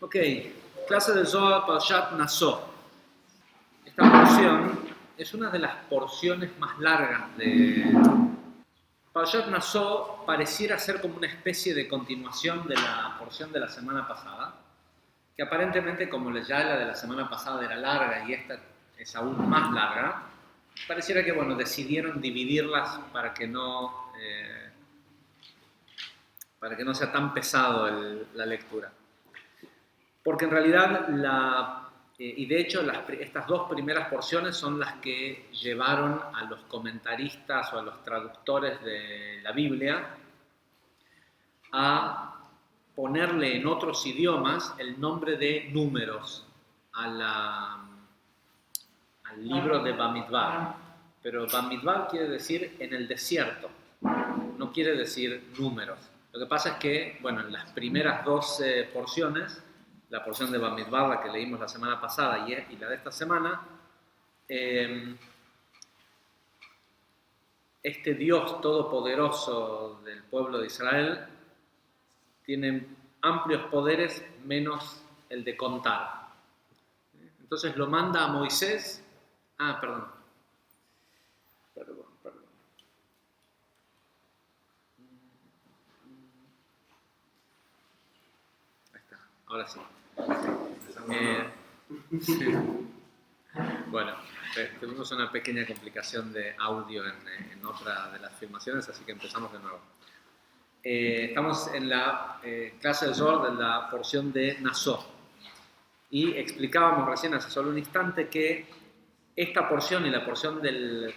Ok, clase de Zohar Parashat Naso. Esta porción es una de las porciones más largas de Parashat Naso. Pareciera ser como una especie de continuación de la porción de la semana pasada, que aparentemente, como ya la de la semana pasada era larga y esta es aún más larga, pareciera que decidieron dividirlas para que no sea tan pesado la lectura. Porque en realidad, y de hecho estas dos primeras porciones son las que llevaron a los comentaristas o a los traductores de la Biblia a ponerle en otros idiomas el nombre de números al libro de Bamidbar. Pero Bamidbar quiere decir en el desierto, no quiere decir números. Lo que pasa es que, en las primeras dos porciones, la porción de Bamidbar, la que leímos la semana pasada y la de esta semana, este Dios todopoderoso del pueblo de Israel tiene amplios poderes menos el de contar. Entonces lo manda a Moisés. Perdón. Ahí está, ahora sí. Bueno, tuvimos una pequeña complicación de audio en otra de las filmaciones, así que empezamos de nuevo. Estamos en la clase de Zohar de la porción de Naso. Y explicábamos recién hace solo un instante que esta porción y la porción de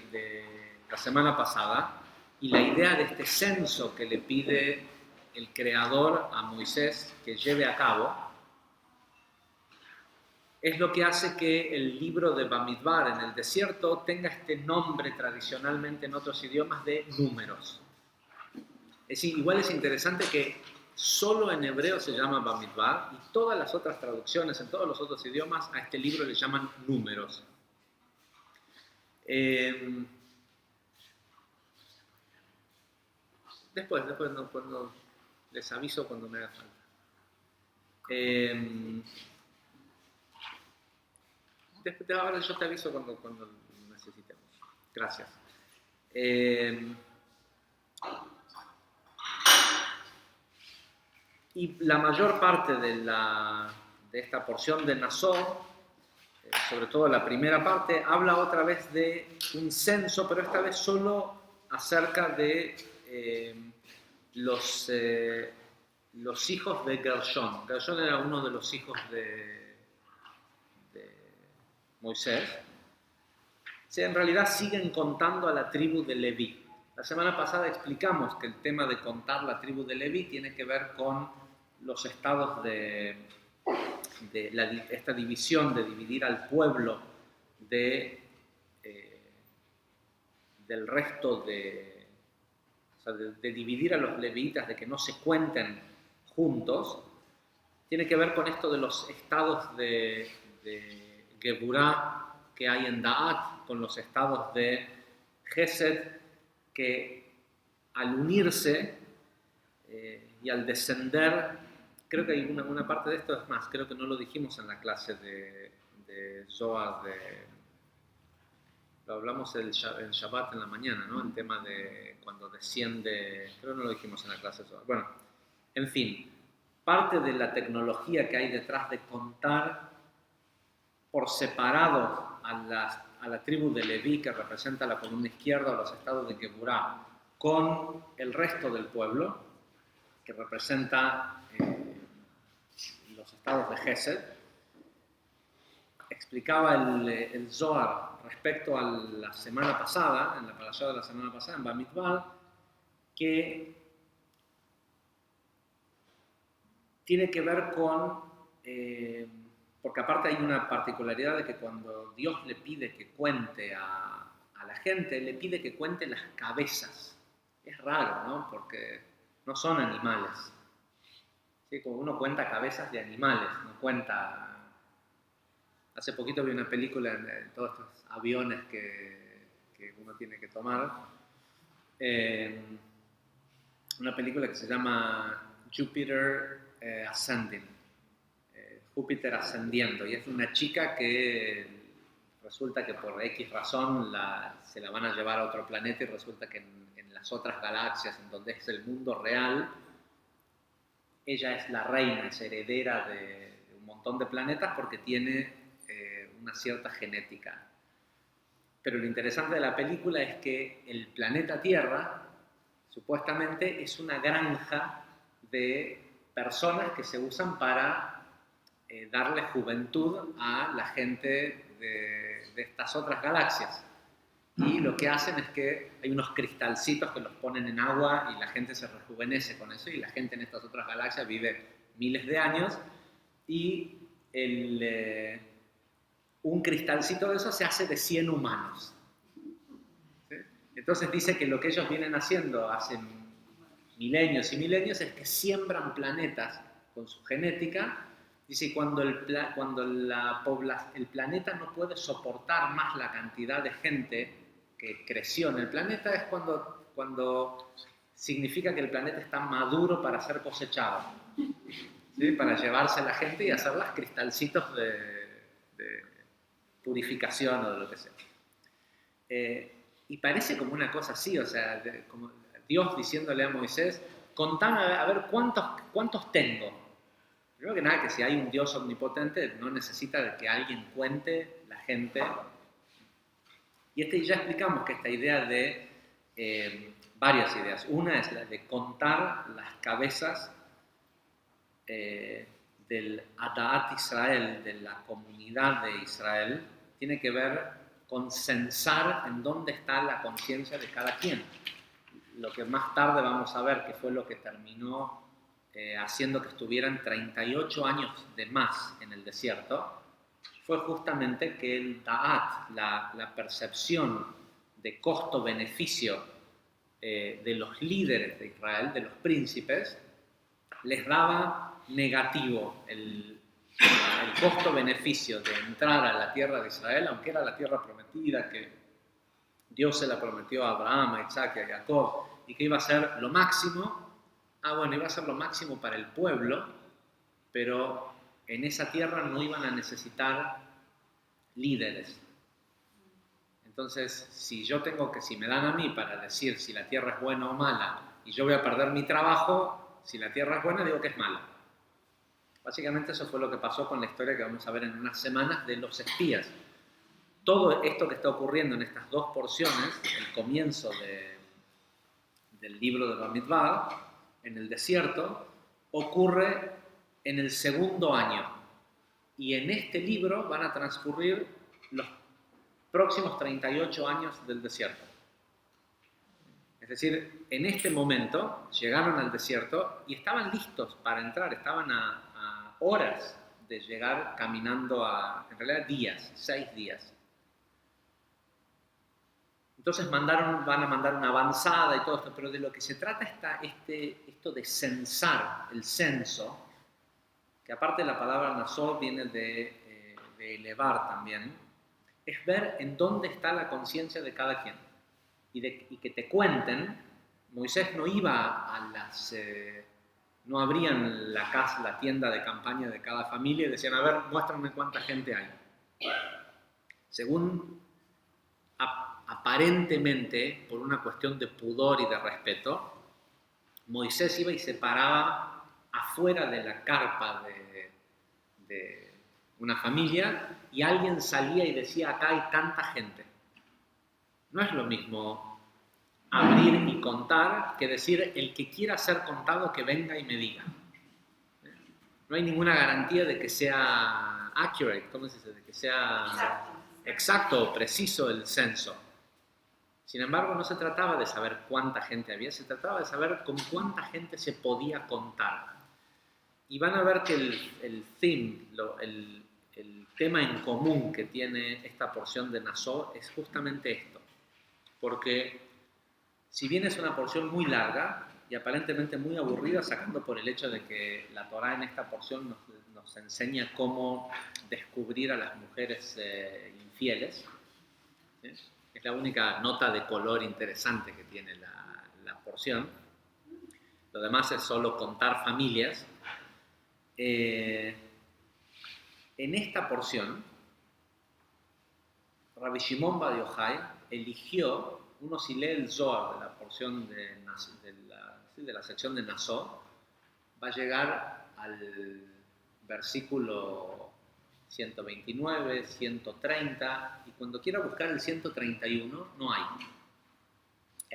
la semana pasada y la idea de este censo que le pide el Creador a Moisés que lleve a cabo es lo que hace que el libro de Bamidbar en el desierto tenga este nombre tradicionalmente en otros idiomas de números. Igual es interesante que solo en hebreo se llama Bamidbar y todas las otras traducciones en todos los otros idiomas a este libro le llaman números. Después les aviso cuando me haga falta. Ahora yo te aviso cuando necesitemos. Gracias. Y la mayor parte de esta porción de Naso, sobre todo la primera parte, habla otra vez de un censo, pero esta vez solo acerca de los hijos de Gershón. Gershón era uno de los hijos de Moisés. En realidad siguen contando a la tribu de Leví. La semana pasada explicamos que el tema de contar la tribu de Leví tiene que ver con los estados de esta división, de dividir al pueblo del resto de dividir a los levitas, de que no se cuenten juntos, tiene que ver con esto de los estados de Geburá que hay en Da'at, con los estados de Gesed, que al unirse y al descender, creo que hay una parte de esto, es más, creo que no lo dijimos en la clase de Zohar, lo hablamos el Shabbat en la mañana, ¿no? El tema de cuando desciende, creo que no lo dijimos en la clase de Zohar. Bueno, en fin, parte de la tecnología que hay detrás de contar por separado a la tribu de Leví, que representa la columna izquierda, o los estados de Geburá, con el resto del pueblo, que representa los estados de Gesed. Explicaba el Zohar respecto a la semana pasada, en la parashá de la semana pasada, en Bamidbar, que tiene que ver con, porque aparte hay una particularidad de que cuando Dios le pide que cuente a la gente, le pide que cuente las cabezas. Es raro, ¿no? Porque no son animales. ¿Sí? Como uno cuenta cabezas de animales, no cuenta. Hace poquito vi una película en todos estos aviones que uno tiene que tomar. Una película que se llama Jupiter Ascending. Júpiter ascendiendo, y es una chica que resulta que por X razón se la van a llevar a otro planeta y resulta que en las otras galaxias, en donde es el mundo real, ella es la reina, es heredera de un montón de planetas porque tiene una cierta genética. Pero lo interesante de la película es que el planeta Tierra supuestamente es una granja de personas que se usan para darle juventud a la gente de estas otras galaxias. Y lo que hacen es que hay unos cristalcitos que los ponen en agua y la gente se rejuvenece con eso, y la gente en estas otras galaxias vive miles de años, y un cristalcito de eso se hace de 100 humanos. ¿Sí? Entonces dice que lo que ellos vienen haciendo hace milenios y milenios es que siembran planetas con su genética. Dice, y cuando el planeta no puede soportar más la cantidad de gente que creció en el planeta, es cuando significa que el planeta está maduro para ser cosechado, ¿sí? Para llevarse a la gente y hacerlas cristalcitos de purificación o de lo que sea. Y parece como una cosa así, o sea, como Dios diciéndole a Moisés, contame a ver cuántos tengo. Primero que nada, que si hay un Dios omnipotente, no necesita de que alguien cuente la gente. Y ya explicamos que esta idea de varias ideas. Una es la de contar las cabezas del Adaat Israel, de la comunidad de Israel, tiene que ver con censar en dónde está la conciencia de cada quien. Lo que más tarde vamos a ver, que fue lo que terminó haciendo que estuvieran 38 años de más en el desierto, fue justamente que el Da'at, la percepción de costo-beneficio de los líderes de Israel, de los príncipes, les daba negativo el costo-beneficio de entrar a la tierra de Israel, aunque era la tierra prometida, que Dios se la prometió a Abraham, a Isaac y a Jacob, y que iba a ser lo máximo. Iba a ser lo máximo para el pueblo, pero en esa tierra no iban a necesitar líderes. Entonces, si me dan a mí para decir si la tierra es buena o mala, y yo voy a perder mi trabajo, si la tierra es buena, digo que es mala. Básicamente eso fue lo que pasó con la historia que vamos a ver en unas semanas de los espías. Todo esto que está ocurriendo en estas dos porciones, el comienzo del libro de Bamidbar, en el desierto, ocurre en el segundo año. Y en este libro van a transcurrir los próximos 38 años del desierto. Es decir, en este momento llegaron al desierto y estaban listos para entrar, estaban a horas de llegar caminando en realidad días, 6 días. Entonces van a mandar una avanzada y todo esto, pero de lo que se trata está esto de censar, el censo, que aparte de la palabra nasó viene de elevar también, es ver en dónde está la conciencia de cada quien. Y que te cuenten. Moisés no iba no abrían la tienda de campaña de cada familia y decían, a ver, muéstrame cuánta gente hay. Según aparentemente, por una cuestión de pudor y de respeto, Moisés iba y se paraba afuera de la carpa de una familia y alguien salía y decía, acá hay tanta gente. No es lo mismo abrir y contar que decir, el que quiera ser contado que venga y me diga. No hay ninguna garantía de que sea accurate, ¿cómo se dice? De que sea exacto o preciso el censo. Sin embargo, no se trataba de saber cuánta gente había, se trataba de saber con cuánta gente se podía contar. Y van a ver que el tema en común que tiene esta porción de Nasó es justamente esto. Porque si bien es una porción muy larga y aparentemente muy aburrida, sacando por el hecho de que la Torá en esta porción nos enseña cómo descubrir a las mujeres infieles, ¿sí? Es la única nota de color interesante que tiene la porción. Lo demás es solo contar familias. En esta porción, Rabbi Shimon Bar Yochai eligió, uno si lee el Zohar de la porción de la sección de Nassau, va a llegar al versículo 129, 130, y cuando quiera buscar el 131, no hay.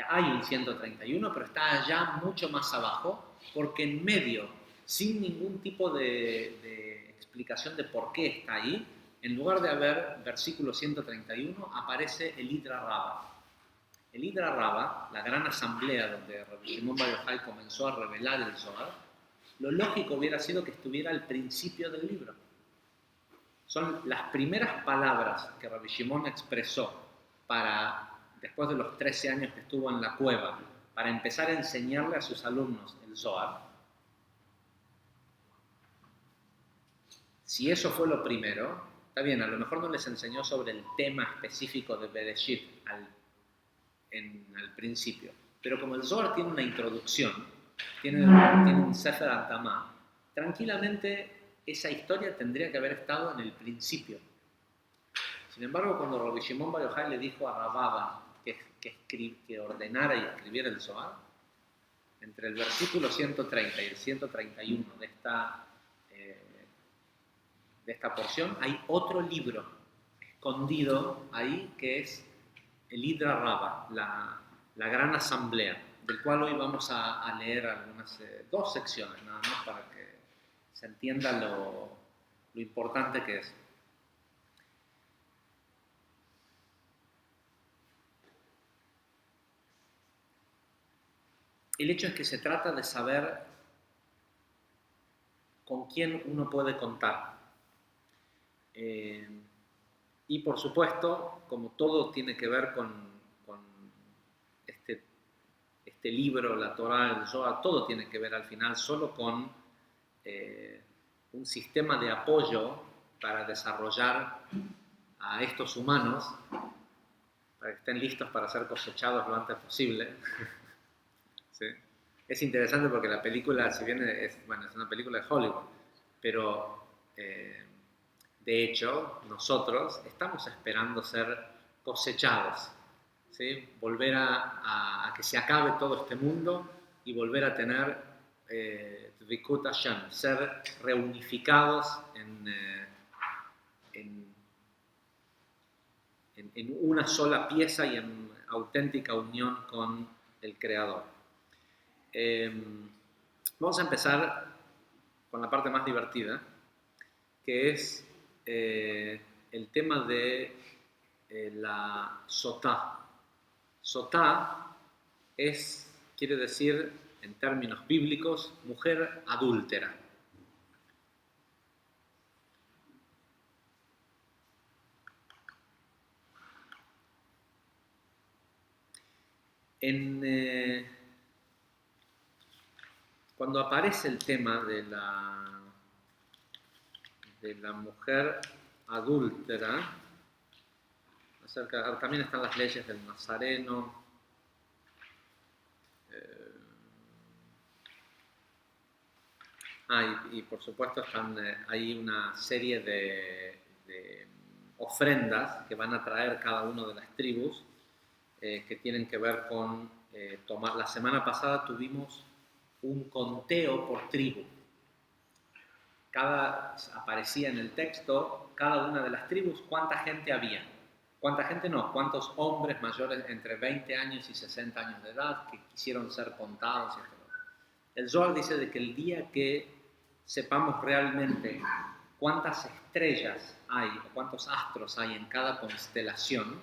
Hay un 131, pero está allá mucho más abajo, porque en medio, sin ningún tipo de explicación de por qué está ahí, en lugar de haber versículo 131, aparece el Idra Rabba. El Idra Rabba, la gran asamblea donde Rabbi Shimon Bar Yochai comenzó a revelar el Zohar, lo lógico hubiera sido que estuviera al principio del libro. Son las primeras palabras que Rabbi Shimon expresó después de los 13 años que estuvo en la cueva, para empezar a enseñarle a sus alumnos el Zohar. Si eso fue lo primero, está bien, a lo mejor no les enseñó sobre el tema específico de Bereshit al principio, pero como el Zohar tiene una introducción, tiene un Sefer Atamá, tranquilamente esa historia tendría que haber estado en el principio. Sin embargo, cuando Rabbi Shimon Bar Yochai le dijo a Rababa que ordenara y escribiera el Zohar, entre el versículo 130 y el 131 de esta porción, hay otro libro escondido ahí que es el Idra Rabba, la gran asamblea, del cual hoy vamos a leer algunas, 2 secciones nada más para que se entienda lo importante que es. El hecho es que se trata de saber con quién uno puede contar. Y por supuesto, como todo tiene que ver con este libro, la Torá, el Zohar, todo tiene que ver al final solo con un sistema de apoyo para desarrollar a estos humanos, para que estén listos para ser cosechados lo antes posible. ¿Sí? Es interesante porque la película, si bien es una película de Hollywood, pero de hecho nosotros estamos esperando ser cosechados, ¿sí? Volver a que se acabe todo este mundo y volver a tener Dvikut Hashem, ser reunificados en una sola pieza y en auténtica unión con el Creador. Vamos a empezar con la parte más divertida, que es el tema de la sotá. Sotá quiere decir, en términos bíblicos, mujer adúltera. Cuando aparece el tema de la mujer adúltera, también están las leyes del Nazareno, y por supuesto hay una serie de ofrendas que van a traer cada una de las tribus, que tienen que ver con tomar. La semana pasada tuvimos un conteo por tribu. Aparecía en el texto cada una de las tribus cuánta gente había. ¿Cuánta gente no? ¿Cuántos hombres mayores entre 20 años y 60 años de edad que quisieron ser contados? El Zohar dice de que el día que sepamos realmente cuántas estrellas hay o cuántos astros hay en cada constelación,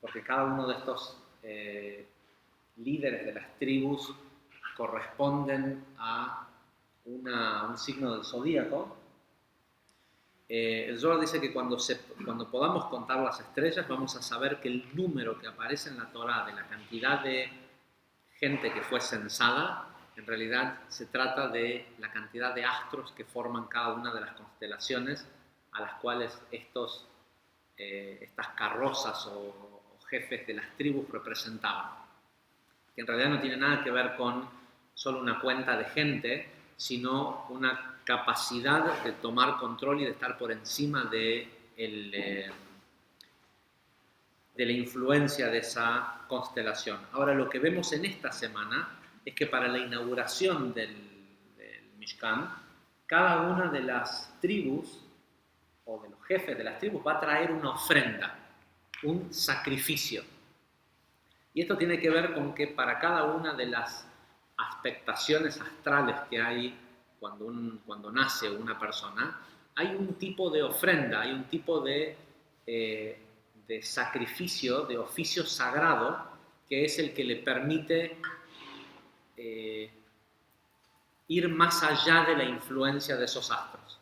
porque cada uno de estos líderes de las tribus corresponden a un signo del zodíaco. El Zohar dice que cuando podamos contar las estrellas, vamos a saber que el número que aparece en la Torá de la cantidad de gente que fue censada, en realidad se trata de la cantidad de astros que forman cada una de las constelaciones a las cuales estas carrozas o jefes de las tribus representaban. Que en realidad no tiene nada que ver con solo una cuenta de gente, sino una capacidad de tomar control y de estar por encima de la influencia de esa constelación. Ahora, lo que vemos en esta semana es que para la inauguración del Mishkan, cada una de las tribus o de los jefes de las tribus va a traer una ofrenda, un sacrificio. Y esto tiene que ver con que para cada una de las aspectaciones astrales que hay cuando nace una persona, hay un tipo de ofrenda, hay un tipo de sacrificio, de oficio sagrado, que es el que le permite ir más allá de la influencia de esos astros.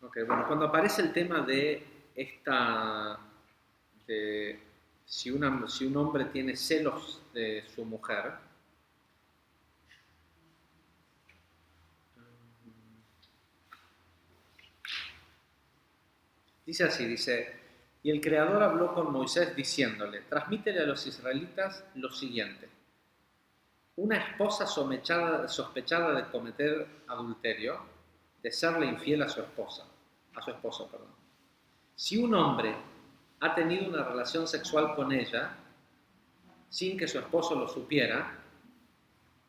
Ok, bueno, cuando aparece el tema de si un hombre tiene celos de su mujer, dice así, y el Creador habló con Moisés diciéndole, transmítele a los israelitas lo siguiente, una esposa sospechada de cometer adulterio, de serle infiel a su esposo, perdón. Si un hombre ha tenido una relación sexual con ella sin que su esposo lo supiera,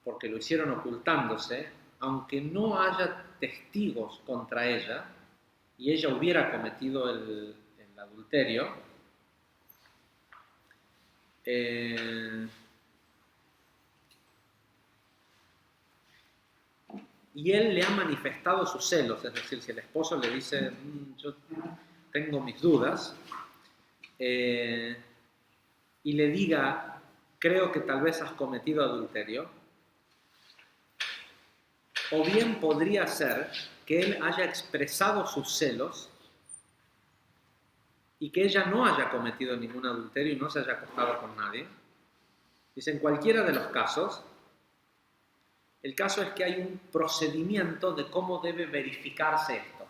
porque lo hicieron ocultándose, aunque no haya testigos contra ella y ella hubiera cometido el adulterio, y él le ha manifestado sus celos, es decir, si el esposo le dice, yo tengo mis dudas, y le diga, creo que tal vez has cometido adulterio, o bien podría ser que él haya expresado sus celos y que ella no haya cometido ningún adulterio y no se haya acostado con nadie. Dice, en cualquiera de los casos, el caso es que hay un procedimiento de cómo debe verificarse esto.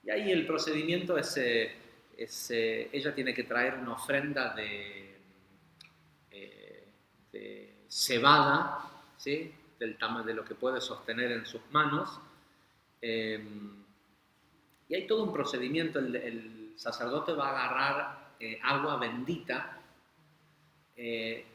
Y ahí el procedimiento es ella tiene que traer una ofrenda de cebada, ¿sí? Del tamaño de lo que puede sostener en sus manos. Y hay todo un procedimiento. El sacerdote va a agarrar agua bendita.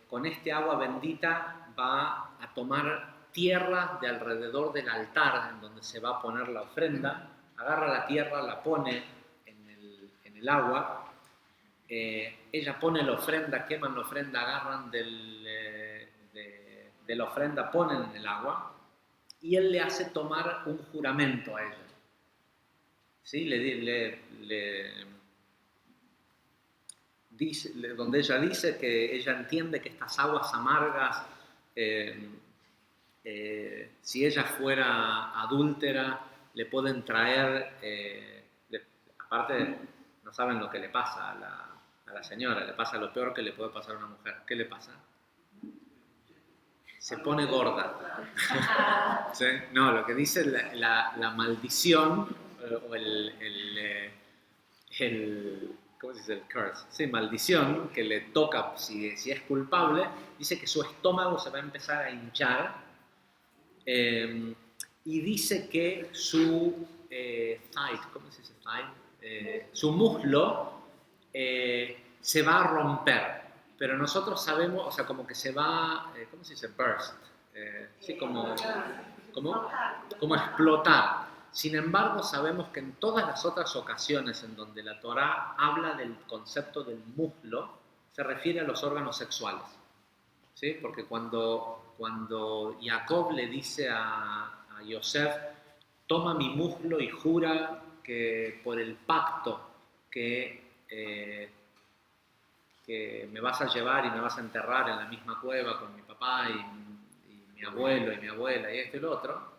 Con este agua bendita va a tomar tierra de alrededor del altar en donde se va a poner la ofrenda, agarra la tierra, la pone en el agua, ella pone la ofrenda, queman la ofrenda, agarran de la ofrenda, ponen en el agua y él le hace tomar un juramento a ella. ¿Sí? Donde ella dice que ella entiende que estas aguas amargas, si ella fuera adúltera, le pueden traer, aparte no saben lo que le pasa a la señora, le pasa lo peor que le puede pasar a una mujer. ¿Qué le pasa? Se pone gorda. ¿Sí? No, lo que dice la maldición o ¿cómo se dice? El curse. Sí, maldición que le toca si es culpable, dice que su estómago se va a empezar a hinchar y dice que su thigh, ¿cómo se dice thigh? Su muslo se va a romper. Pero nosotros sabemos, o sea, como que se va, ¿cómo se dice? Burst. Sí, como explotar. Sin embargo, sabemos que en todas las otras ocasiones en donde la Torá habla del concepto del muslo, se refiere a los órganos sexuales. ¿Sí? Porque cuando Jacob le dice a Yosef, toma mi muslo y jura que por el pacto que me vas a llevar y me vas a enterrar en la misma cueva con mi papá y mi abuelo y mi abuela y esto y lo otro,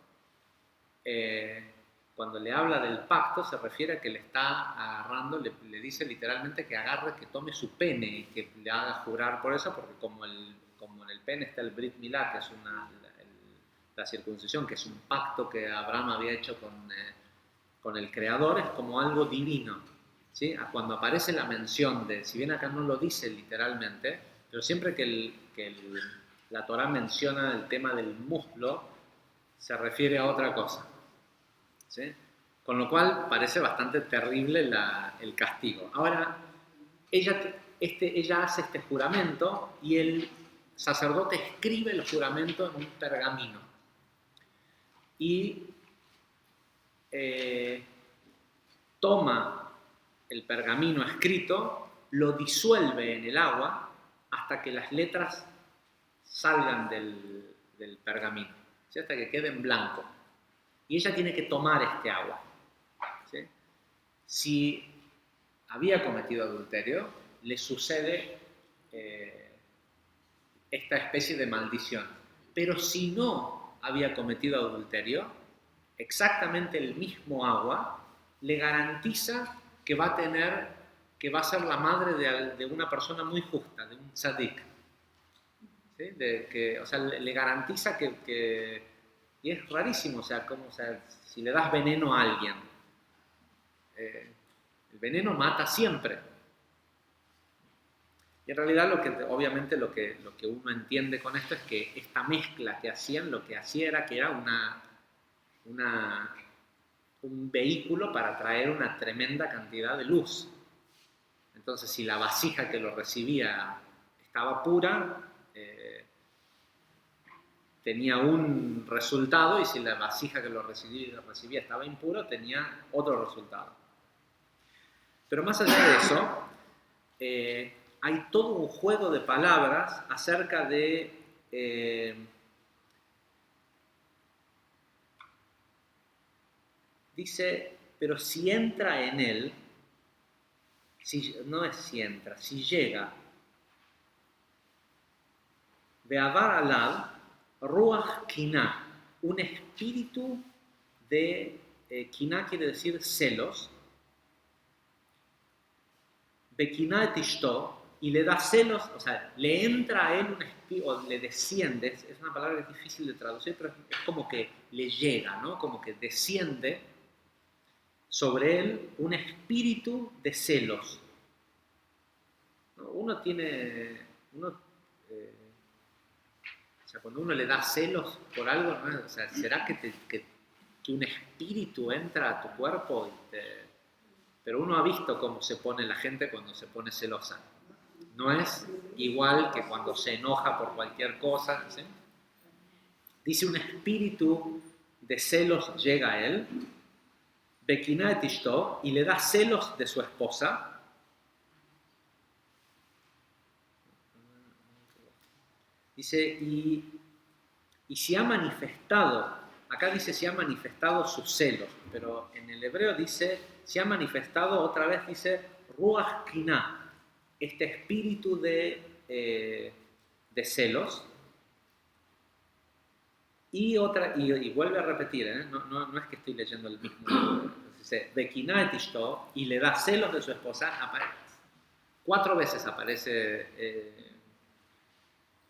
cuando le habla del pacto se refiere a que le está agarrando, le dice literalmente que agarre, que tome su pene y que le haga jurar por eso, porque como en el pene está el Brit Milá, que es la circuncisión, que es un pacto que Abraham había hecho con el Creador, es como algo divino. ¿Sí? Cuando aparece la mención de, si bien acá no lo dice literalmente, pero siempre que la Torá menciona el tema del muslo, se refiere a otra cosa. ¿Sí? Con lo cual parece bastante terrible el castigo. Ahora, ella hace este juramento y el sacerdote escribe el juramento en un pergamino. Y toma el pergamino escrito, lo disuelve en el agua hasta que las letras salgan del pergamino, ¿sí? Hasta que quede en blanco. Y ella tiene que tomar este agua. ¿Sí? Si había cometido adulterio, le sucede esta especie de maldición. Pero si no había cometido adulterio, exactamente el mismo agua le garantiza que va a ser la madre de una persona muy justa, de un tzadik. ¿Sí? O sea, le garantiza y es rarísimo, o sea, si le das veneno a alguien, el veneno mata siempre. Y en realidad obviamente lo que uno entiende con esto es que esta mezcla que hacían, lo que hacía era que era un vehículo para traer una tremenda cantidad de luz. Entonces, si la vasija que lo recibía estaba pura, tenía un resultado, y si la vasija que lo recibía estaba impuro, tenía otro resultado. Pero más allá de eso, hay todo un juego de palabras acerca de dice, pero si entra en él, no es si entra, si llega, Be'avar alad, ruach kiná, un espíritu de kiná quiere decir celos, Bekiná et ishto, y le da celos, o sea, le entra a él un espíritu, o le desciende, es una palabra que es difícil de traducir, pero es como que le llega, ¿no? Como que desciende sobre él un espíritu de celos. ¿No? O sea, cuando uno le da celos por algo, ¿no? O sea, ¿será que un espíritu entra a tu cuerpo pero uno ha visto cómo se pone la gente cuando se pone celosa. No es igual que cuando se enoja por cualquier cosa. ¿Sí? Dice, un espíritu de celos llega a él, Bekiná et ishto, y le da celos de su esposa. Dice, y se ha manifestado, acá dice se ha manifestado sus celos, pero en el hebreo dice, se ha manifestado, otra vez dice, ruach kiná, este espíritu de celos. Y vuelve a repetir, no es que estoy leyendo el mismo. Dice, Bekiná et ishto, y le da celos de su esposa. 4 veces aparece,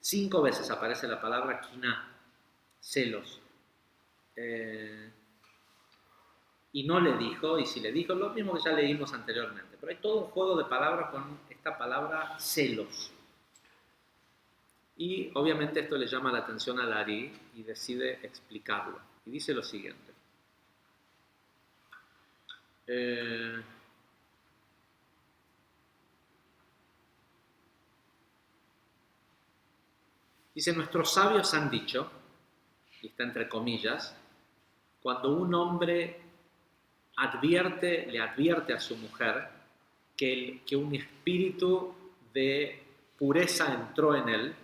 5 veces aparece la palabra kiná, celos. Y no le dijo, y si le dijo, lo mismo que ya leímos anteriormente. Pero hay todo un juego de palabras con esta palabra celos. Y obviamente esto le llama la atención al Ari y decide explicarlo. Y dice lo siguiente. Dice, nuestros sabios han dicho, y está entre comillas, cuando un hombre le advierte a su mujer que un espíritu de pureza entró en él,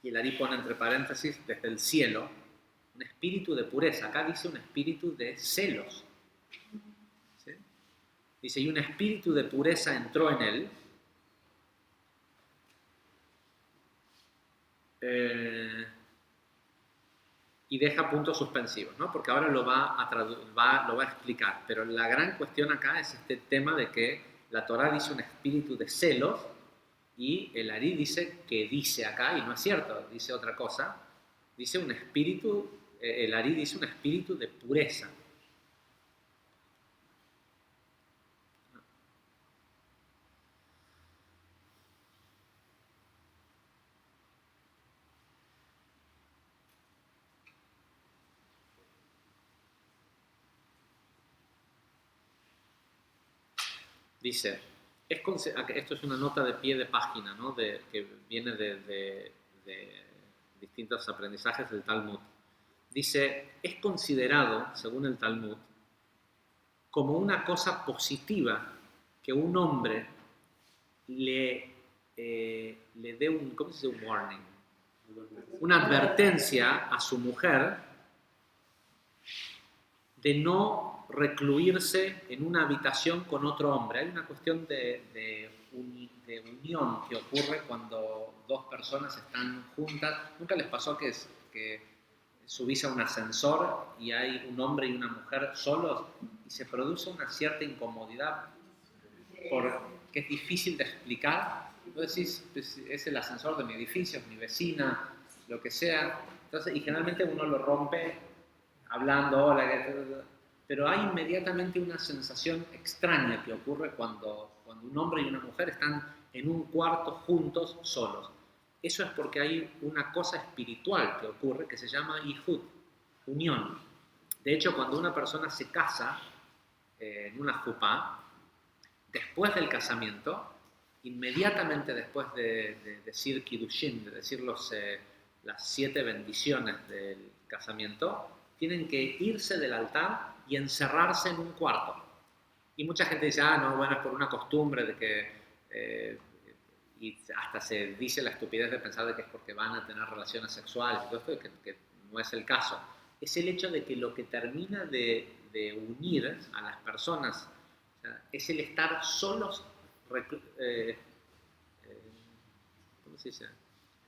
y el Ari pone entre paréntesis, desde el cielo, un espíritu de pureza. Acá dice un espíritu de celos. ¿Sí? Dice, y un espíritu de pureza entró en él. Y deja puntos suspensivos, ¿no? Porque ahora lo va a explicar. Pero la gran cuestión acá es este tema de que la Torá dice un espíritu de celos, y el Ari dice que dice acá, y no es cierto, dice otra cosa. dice un espíritu, el Ari dice un espíritu de pureza. Dice, esto es una nota de pie de página, ¿no? Que viene de distintos aprendizajes del Talmud. Dice, es considerado, según el Talmud, como una cosa positiva que un hombre le dé un, ¿cómo se dice? Un warning, una advertencia a su mujer de no recluirse en una habitación con otro hombre. Hay una cuestión de unión que ocurre cuando dos personas están juntas. ¿Nunca les pasó que subís a un ascensor y hay un hombre y una mujer solos y se produce una cierta incomodidad que es difícil de explicar? Vos decís, pues, es el ascensor de mi edificio, es mi vecina, lo que sea. Entonces, y generalmente uno lo rompe hablando, hola, pero hay inmediatamente una sensación extraña que ocurre cuando un hombre y una mujer están en un cuarto juntos, solos. Eso es porque hay una cosa espiritual que ocurre que se llama ihud, unión. De hecho, cuando una persona se casa en una jupá, después del casamiento, inmediatamente después de decir Kiddushin, de decir las 7 bendiciones del casamiento, tienen que irse del altar y encerrarse en un cuarto. Y mucha gente dice, no, bueno, es por una costumbre de que... y hasta se dice la estupidez de pensar de que es porque van a tener relaciones sexuales y todo esto, que no es el caso. Es el hecho de que lo que termina de unir a las personas, o sea, es el estar solos, ¿cómo se dice?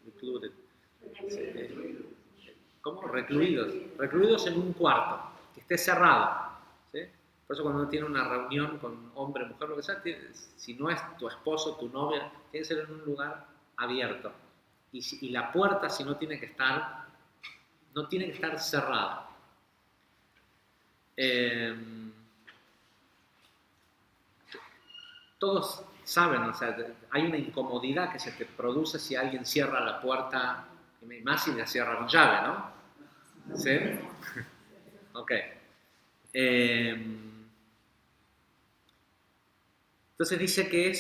Recluded. ¿Cómo? Recluidos en un cuarto, que esté cerrado. ¿Sí? Por eso cuando uno tiene una reunión con hombre, mujer, lo que sea, si no es tu esposo, tu novia, tiene que ser en un lugar abierto. Y la puerta, si no tiene que estar, no tiene que estar cerrada. Todos saben, o sea, hay una incomodidad que se te produce si alguien cierra la puerta, y más si la cierra con llave, ¿no? ¿Sí? Ok. Entonces dice que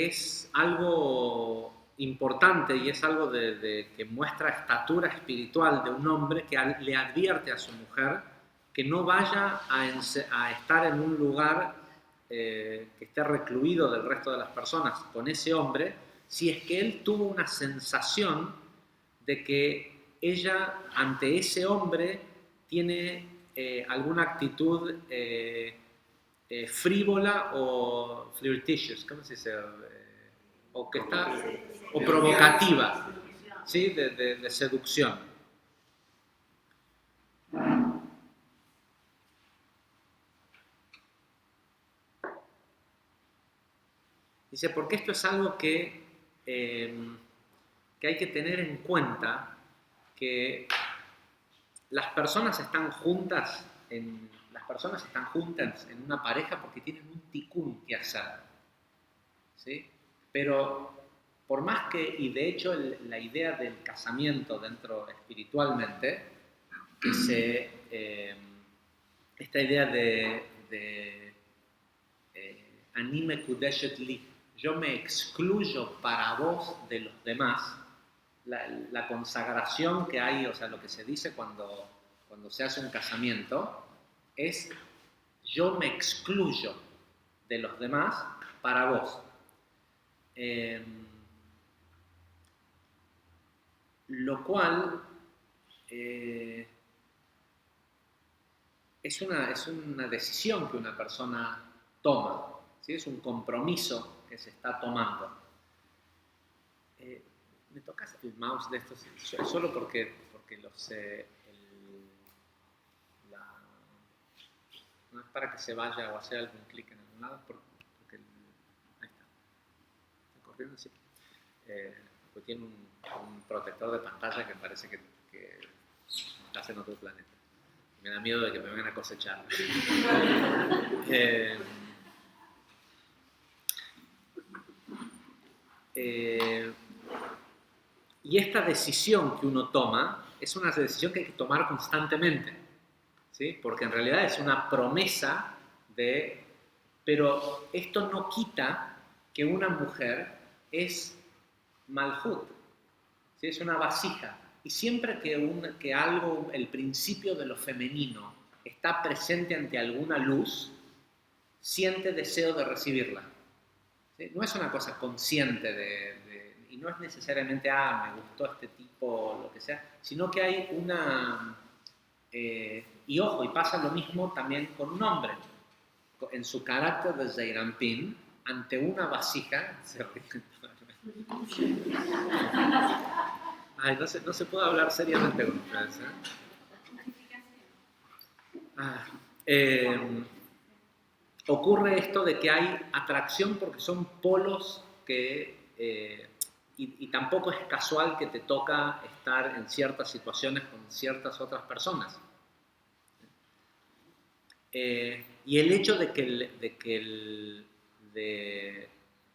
es algo importante y es algo que muestra estatura espiritual de un hombre que le advierte a su mujer que no vaya a estar en un lugar que esté recluido del resto de las personas con ese hombre, si es que él tuvo una sensación de que ella ante ese hombre tiene alguna actitud frívola o flirtatious, ¿cómo se dice? O que está, o provocativa, ¿sí? De seducción. Dice, porque esto es algo que hay que tener en cuenta, que las personas están juntas en una pareja porque tienen un tikkun que hacer, ¿sí? Pero por más que, y de hecho la idea del casamiento dentro espiritualmente, esta idea de anime kudeshet li, yo me excluyo para vos de los demás, la consagración que hay, o sea, lo que se dice cuando se hace un casamiento, es yo me excluyo de los demás para vos. Lo cual es una decisión que una persona toma, ¿sí? Es un compromiso que se está tomando. ¿Me tocas el mouse de estos? Solo porque lo sé. No es para que se vaya o hacer algún clic en algún lado, porque ahí está. Está corriendo así. pues tiene un protector de pantalla que parece que estás en otro planeta. Me da miedo de que me vengan a cosechar. Y esta decisión que uno toma es una decisión que hay que tomar constantemente, ¿sí? Porque en realidad es una promesa de... Pero esto no quita que una mujer es malhut, ¿sí? Es una vasija. Y siempre que algo, el principio de lo femenino, está presente ante alguna luz, siente deseo de recibirla. ¿Sí? No es una cosa consciente y no es necesariamente, me gustó este tipo, o lo que sea, sino que hay una... y ojo, y pasa lo mismo también con un hombre. En su carácter de Zeirampin, ante una vasija, Ay, no se puede hablar seriamente con ustedes. Ocurre esto de que hay atracción porque son polos que... y tampoco es casual que te toca estar en ciertas situaciones con ciertas otras personas. Y el hecho de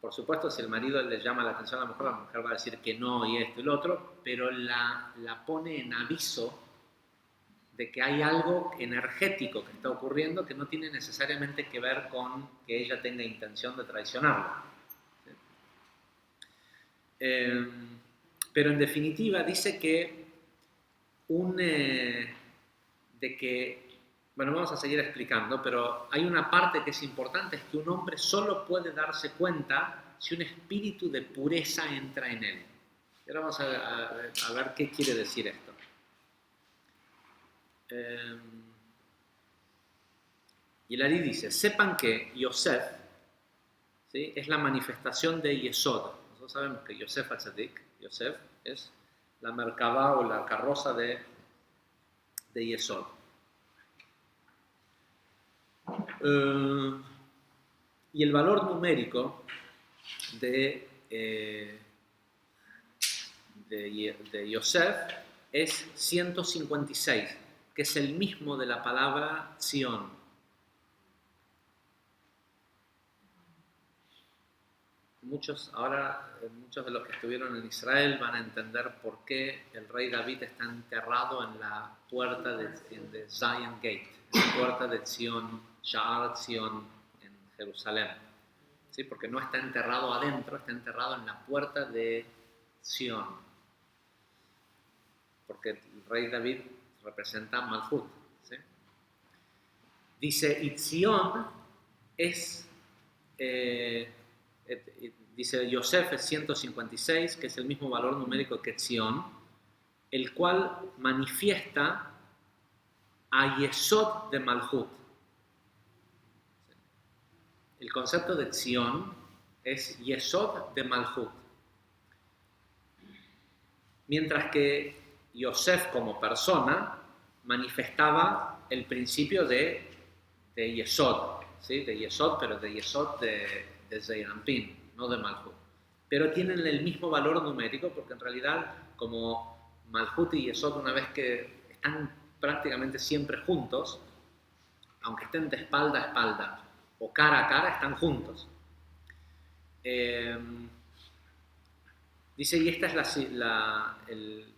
por supuesto, si el marido le llama la atención a la mujer va a decir que no y esto y lo otro, pero la pone en aviso de que hay algo energético que está ocurriendo que no tiene necesariamente que ver con que ella tenga intención de traicionarlo. Pero en definitiva dice que bueno, vamos a seguir explicando, pero hay una parte que es importante, es que un hombre solo puede darse cuenta si un espíritu de pureza entra en él. Y ahora vamos a ver qué quiere decir esto. Y el Ari dice, sepan que Yosef, ¿sí?, es la manifestación de Yesod. Nosotros sabemos que Yosef Atzadik, Yosef es la Merkabah o la carroza de Yesod. Y el valor numérico de Yosef es 156, que es el mismo de la palabra Zion. Muchos de los que estuvieron en Israel van a entender por qué el rey David está enterrado en la puerta de Zion Gate, en la puerta de Zion, Sha'ar Zion, en Jerusalén. ¿Sí? Porque no está enterrado adentro, está enterrado en la puerta de Zion. Porque el rey David representa Malhut. ¿Sí? Dice, y Zion es... dice Yosef es 156, que es el mismo valor numérico que Tzion, el cual manifiesta a Yesod de Malhut. El concepto de Tzion es Yesod de Malhut. Mientras que Yosef como persona manifestaba el principio de Yesod, ¿sí? De Yesod, pero de Yesod de Zeirampin, no de Malhut. Pero tienen el mismo valor numérico porque en realidad como Malhut y Yesod, una vez que están prácticamente siempre juntos, aunque estén de espalda a espalda o cara a cara, están juntos. Dice, y esta es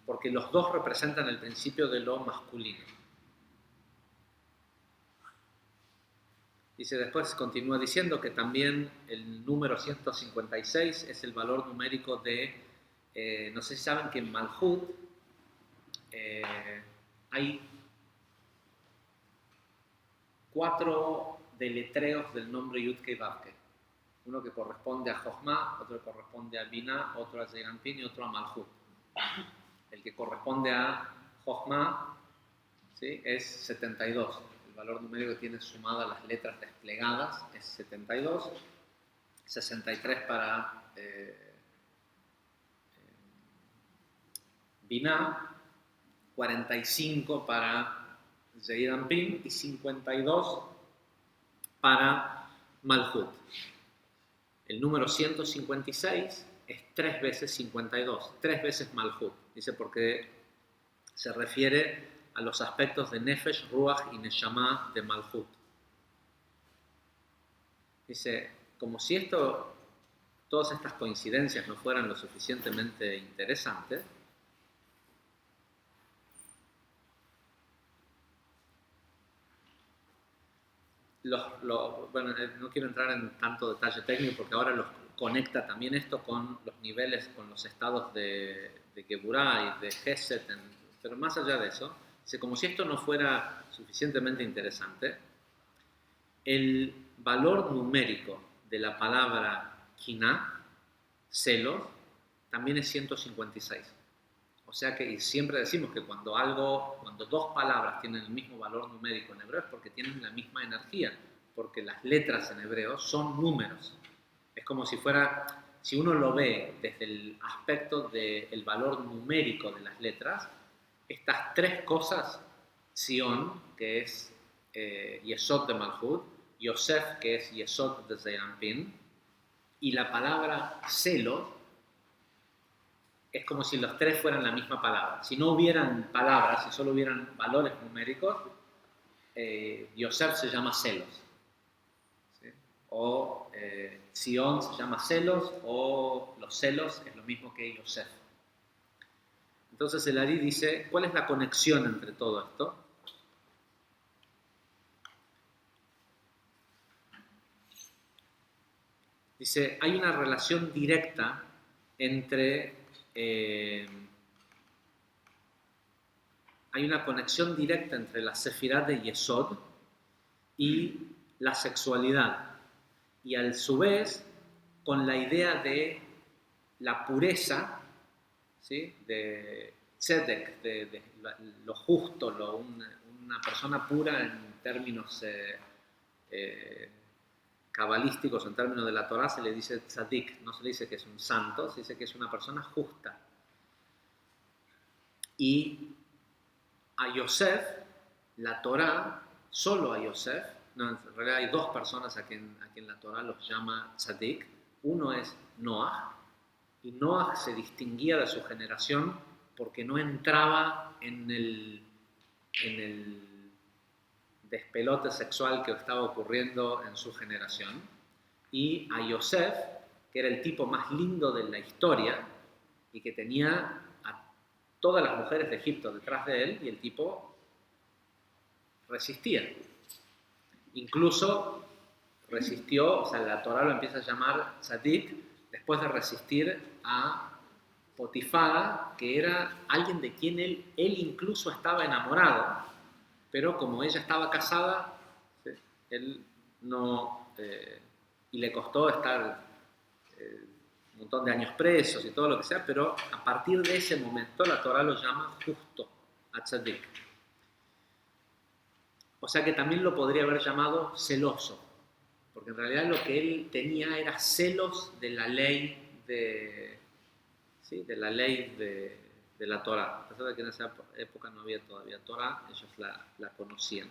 porque los dos representan el principio de lo masculino. Dice, después continúa diciendo que también el número 156 es el valor numérico de, no sé si saben que en Malhut hay 4 deletreos del nombre Yud-Kei Vav-Kei. Uno que corresponde a Jochma, otro que corresponde a Binah, otro a Zeirampin y otro a Malhut. El que corresponde a Jochma, ¿sí?, es 72. El valor numérico que tiene sumada las letras desplegadas es 72, 63 para Binah, 45 para Zeirampin y 52 para Malhut. El número 156 es 3 veces 52, 3 veces Malhut. Dice porque se refiere a los aspectos de Nefesh, Ruach y Neshama de Malhut. Dice, como si todas estas coincidencias no fueran lo suficientemente interesantes, bueno, no quiero entrar en tanto detalle técnico porque ahora los conecta también esto con los niveles, con los estados de Geburah y de Gesed, pero más allá de eso, dice, como si esto no fuera suficientemente interesante, el valor numérico de la palabra kiná, celos, también es 156. O sea que y siempre decimos que cuando dos palabras tienen el mismo valor numérico en hebreo es porque tienen la misma energía, porque las letras en hebreo son números. Es como si uno lo ve desde el aspecto del valor numérico de las letras, estas tres cosas, Sion, que es Yesod de Malhut, Yosef, que es Yesod de Zeirampin, y la palabra celo, es como si los tres fueran la misma palabra. Si no hubieran palabras, si solo hubieran valores numéricos, Yosef se llama celos. ¿Sí? O Sion se llama celos, o los celos es lo mismo que Yosef. Entonces el Ari dice, ¿cuál es la conexión entre todo esto? Dice, hay una relación directa entre... hay una conexión directa entre la sefirá de Yesod y la sexualidad, y a su vez con la idea de la pureza, ¿sí? De tzedek, de lo justo, una persona pura en términos cabalísticos, en términos de la Torá se le dice tzadik, no se le dice que es un santo, se dice que es una persona justa. Y a Yosef, la Torá, solo a Yosef, no, en realidad hay dos personas a quien la Torá los llama tzadik. Uno es Noah, y Noah se distinguía de su generación porque no entraba en el despelote sexual que estaba ocurriendo en su generación. Y a Yosef, que era el tipo más lindo de la historia y que tenía a todas las mujeres de Egipto detrás de él, y el tipo resistía. Incluso resistió, o sea, la Torá lo empieza a llamar tzadik después de resistir a Potifara, que era alguien de quien él incluso estaba enamorado, pero como ella estaba casada, ¿sí? Él no... y le costó estar un montón de años presos y todo lo que sea, pero a partir de ese momento la Torá lo llama justo, a tzadik. O sea que también lo podría haber llamado celoso, porque en realidad lo que él tenía era celos de la ley ¿sí? De la ley de la Torá. A pesar de que en esa época no había todavía Torá, ellos la conocían.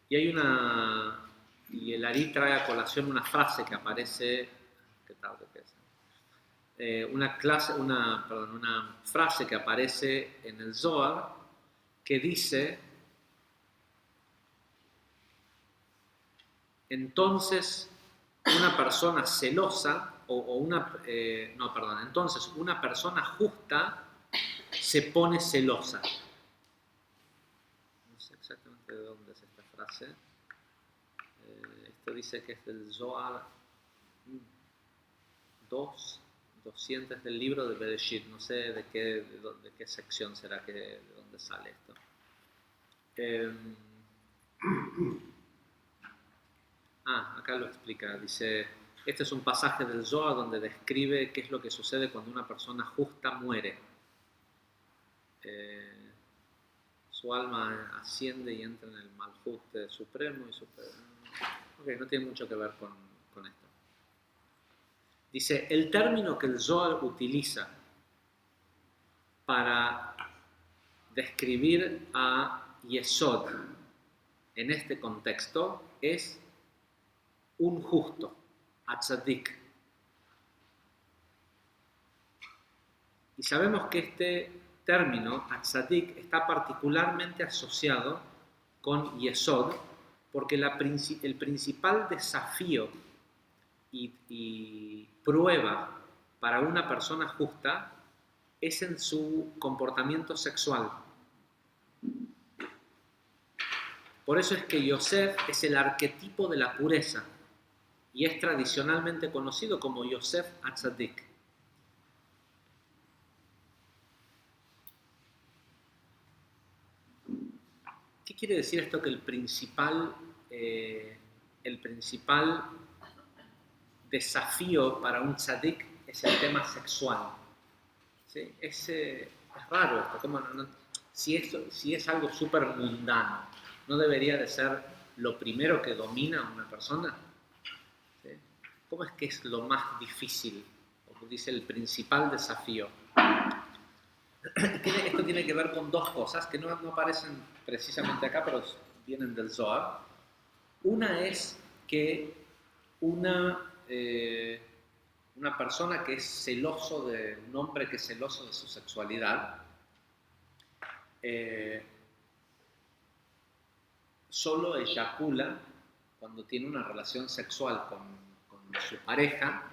Y el Ari trae a colación una frase que aparece, ¿qué tarde que es? Una frase que aparece en el Zohar que dice: entonces una persona celosa entonces una persona justa se pone celosa. No sé exactamente de dónde es esta frase. Esto dice que es del Zohar 200 del libro de Bereshit. No sé de qué sección será, de dónde sale esto. Acá lo explica. Dice, este es un pasaje del Zohar donde describe qué es lo que sucede cuando una persona justa muere. Su alma asciende y entra en el Malhut supremo. No tiene mucho que ver con esto. Dice, el término que el Zohar utiliza para describir a Yesod en este contexto es un justo, atzadik. Y sabemos que este término, atzadik, está particularmente asociado con Yesod, porque el principal desafío y prueba para una persona justa es en su comportamiento sexual. Por eso es que Yosef es el arquetipo de la pureza y es tradicionalmente conocido como Yosef Atzadik. ¿Qué quiere decir esto? Que el principal desafío para un tzadik es el tema sexual. ¿Sí? Es raro esto. Si es algo súper mundano, ¿no debería de ser lo primero que domina a una persona? ¿Sí? ¿Cómo es que es lo más difícil? Como dice, el principal desafío. Esto tiene que ver con dos cosas que no aparecen precisamente acá, pero vienen del Zohar. Una es que una persona que es celoso un hombre que es celoso de su sexualidad, solo eyacula cuando tiene una relación sexual con su pareja,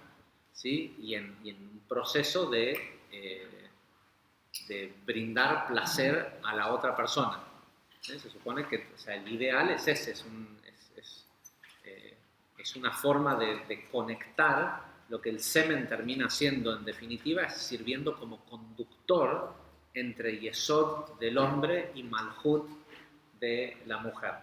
¿sí? y en un proceso de brindar placer a la otra persona. ¿Sí? Se supone que el ideal es ese, es una forma de conectar. Lo que el semen termina siendo, en definitiva, es sirviendo como conductor entre Yesod del hombre y Malhut de la mujer.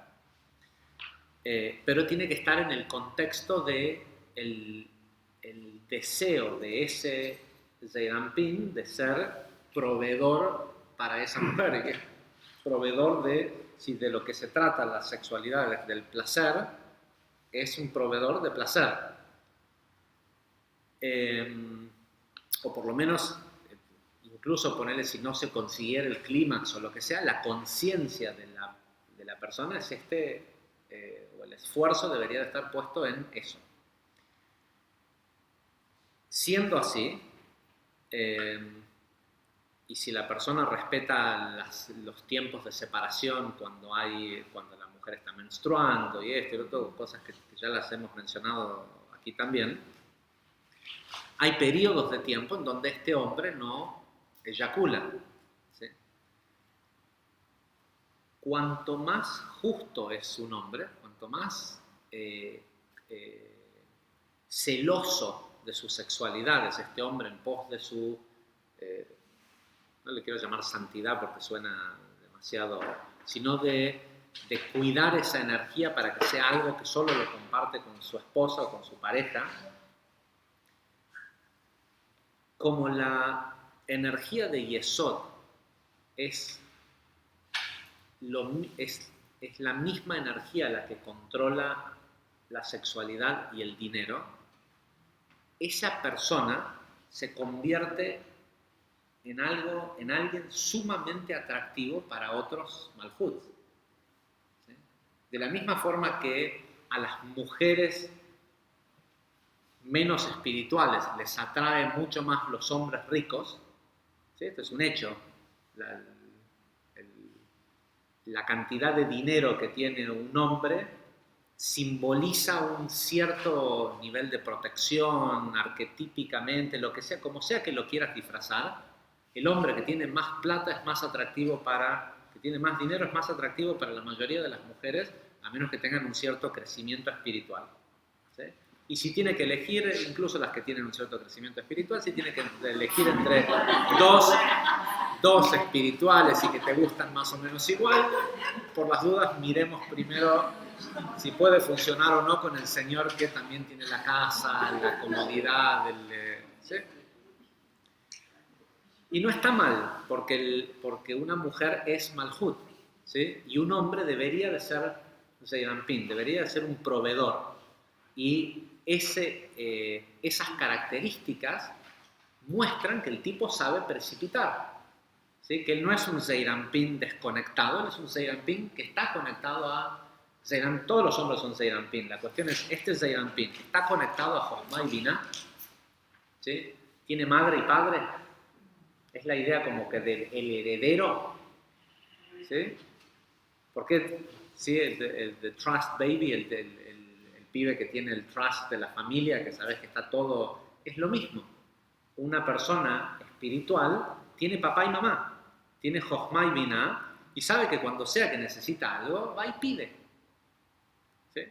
Pero tiene que estar en el contexto de el deseo de ese Zeirampin de ser proveedor para esa mujer, y que es proveedor si de lo que se trata la sexualidad, del placer, es un proveedor de placer. O por lo menos, incluso ponerle, si no se consiguiera el clímax o lo que sea, la conciencia de la persona es o el esfuerzo debería de estar puesto en eso. Siendo así, y si la persona respeta los tiempos de separación cuando la mujer está menstruando y esto y otro, cosas que ya las hemos mencionado aquí también, hay periodos de tiempo en donde este hombre no eyacula. ¿Sí? Cuanto más justo es un hombre, cuanto más celoso de su sexualidad es este hombre en pos de su, no le quiero llamar santidad porque suena demasiado, sino de cuidar esa energía para que sea algo que solo lo comparte con su esposa o con su pareja, como la energía de Yesod es la misma energía la que controla la sexualidad y el dinero, esa persona se convierte en alguien sumamente atractivo para otros malhut. ¿Sí? De la misma forma que a las mujeres menos espirituales les atrae mucho más los hombres ricos, ¿sí? Esto es un hecho. La cantidad de dinero que tiene un hombre simboliza un cierto nivel de protección, arquetípicamente, lo que sea, como sea que lo quieras disfrazar. El hombre que tiene más plata es más atractivo que tiene más dinero es más atractivo para la mayoría de las mujeres, a menos que tengan un cierto crecimiento espiritual. ¿Sí? Y si tiene que elegir, incluso las que tienen un cierto crecimiento espiritual, si tiene que elegir entre dos espirituales y que te gustan más o menos igual, por las dudas miremos primero si puede funcionar o no con el señor que también tiene la casa, la comodidad, ¿sí? Y no está mal, porque una mujer es malhut, ¿sí? Y un hombre debería de ser zeirampin, debería de ser un proveedor. Y esas características muestran que el tipo sabe precipitar, ¿sí? Que él no es un zeirampin desconectado, él es un zeirampin que está conectado a Todos los hombres son Zeirampin. La cuestión es, este Zeirampin está conectado a Jochma y Binah, ¿sí? Tiene madre y padre. Es la idea como que del heredero, ¿sí? Porque sí, el trust baby, el pibe que tiene el trust de la familia, que sabes que está todo, es lo mismo. Una persona espiritual tiene papá y mamá, tiene Jochma y Binah, y sabe que cuando sea que necesita algo, va y pide. ¿Sí?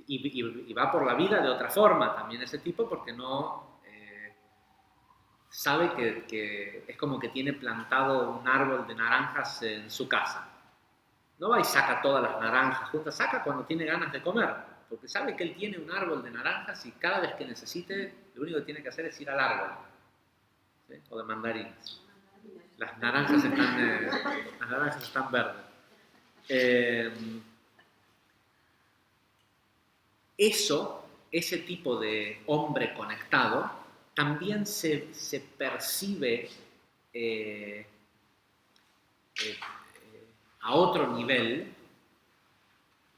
Y va por la vida de otra forma también ese tipo, porque no sabe que es como que tiene plantado un árbol de naranjas en su casa. No va y saca todas las naranjas juntas, saca cuando tiene ganas de comer, porque sabe que él tiene un árbol de naranjas y cada vez que necesite, lo único que tiene que hacer es ir al árbol, ¿sí? O de mandarinas. Las naranjas están verdes. Ese tipo de hombre conectado, también se percibe a otro nivel,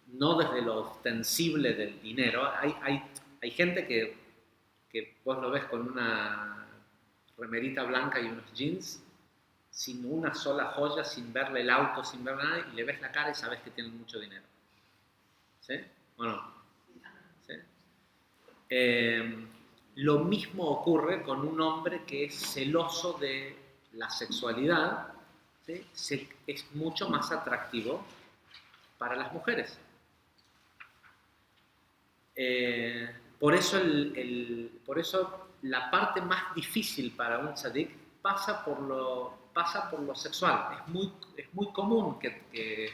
no desde lo ostensible del dinero. Hay gente que vos lo ves con una remerita blanca y unos jeans, sin una sola joya, sin verle el auto, sin ver nada, y le ves la cara y sabes que tienen mucho dinero. ¿Sí? ¿O no? ¿Sí? Lo mismo ocurre con un hombre que es celoso de la sexualidad, ¿sí? Es mucho más atractivo para las mujeres. Por eso la parte más difícil para un tzadik pasa por lo sexual. Es muy común que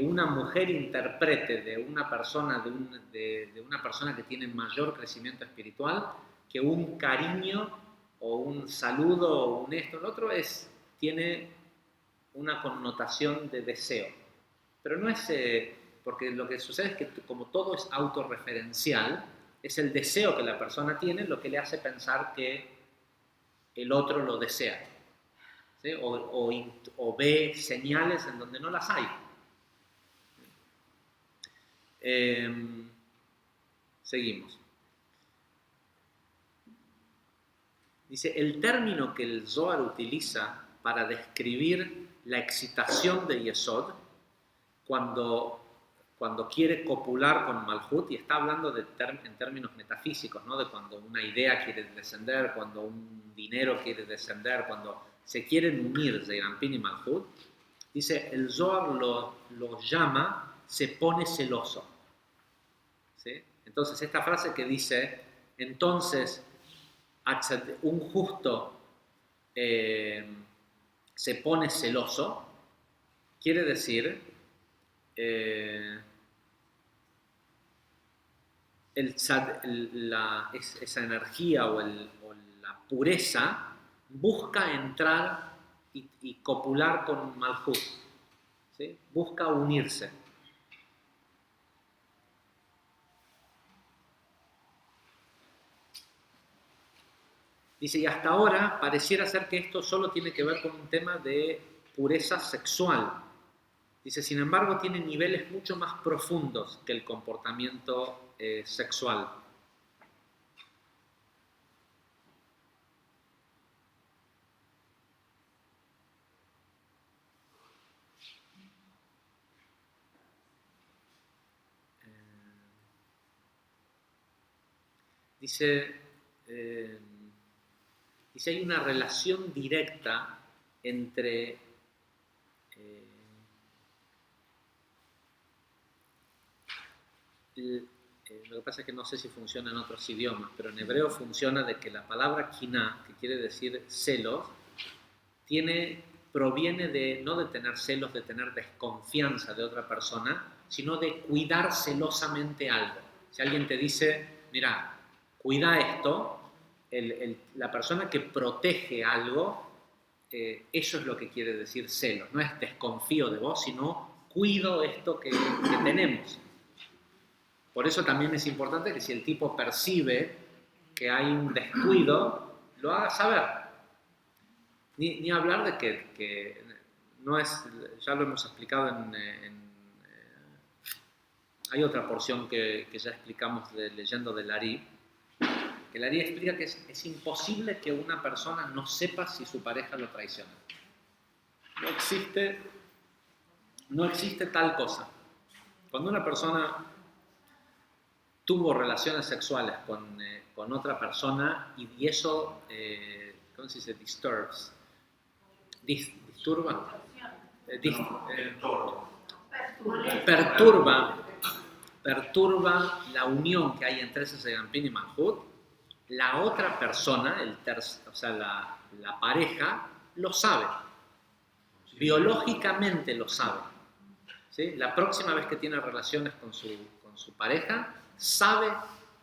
una mujer interprete de una persona, de una persona que tiene mayor crecimiento espiritual, que un cariño o un saludo o un esto o lo otro tiene una connotación de deseo. Pero no es, porque lo que sucede es que como todo es autorreferencial, es el deseo que la persona tiene lo que le hace pensar que el otro lo desea, ¿sí? O ve señales en donde no las hay. Seguimos. Dice, el término que el Zohar utiliza para describir la excitación de Yesod, cuando quiere copular con Malhut, y está hablando en términos metafísicos, ¿no? De cuando una idea quiere descender, cuando un dinero quiere descender, cuando se quieren unir Zeirampin y Malhut, dice, el Zohar lo llama, se pone celoso. ¿Sí? Entonces, esta frase que dice, entonces, un justo se pone celoso, quiere decir esa energía o la pureza busca entrar y copular con Malhut, ¿sí? Busca unirse. Dice, y hasta ahora pareciera ser que esto solo tiene que ver con un tema de pureza sexual. Dice, sin embargo, tiene niveles mucho más profundos que el comportamiento sexual. Dice, hay una relación directa entre lo que pasa es que no sé si funciona en otros idiomas, pero en hebreo funciona de que la palabra kiná, que quiere decir celos, proviene no de tener celos, de tener desconfianza de otra persona, sino de cuidar celosamente algo. Si alguien te dice, mira, cuida esto, la persona que protege algo, eso es lo que quiere decir celos. No es desconfío de vos, sino cuido esto que tenemos. Por eso también es importante que si el tipo percibe que hay un descuido, lo haga saber. Ni hablar de que no es, ya lo hemos explicado hay otra porción que ya explicamos leyendo del Ari, que el Ari explica que es imposible que una persona no sepa si su pareja lo traiciona. No existe tal cosa. Cuando una persona tuvo relaciones sexuales con otra persona y eso, ¿cómo se dice? Disturba. Perturba la unión que hay entre ese Segampín y Malhut. La otra persona, o sea, la pareja, lo sabe. Biológicamente lo sabe. ¿Sí? La próxima vez que tiene relaciones con su pareja, sabe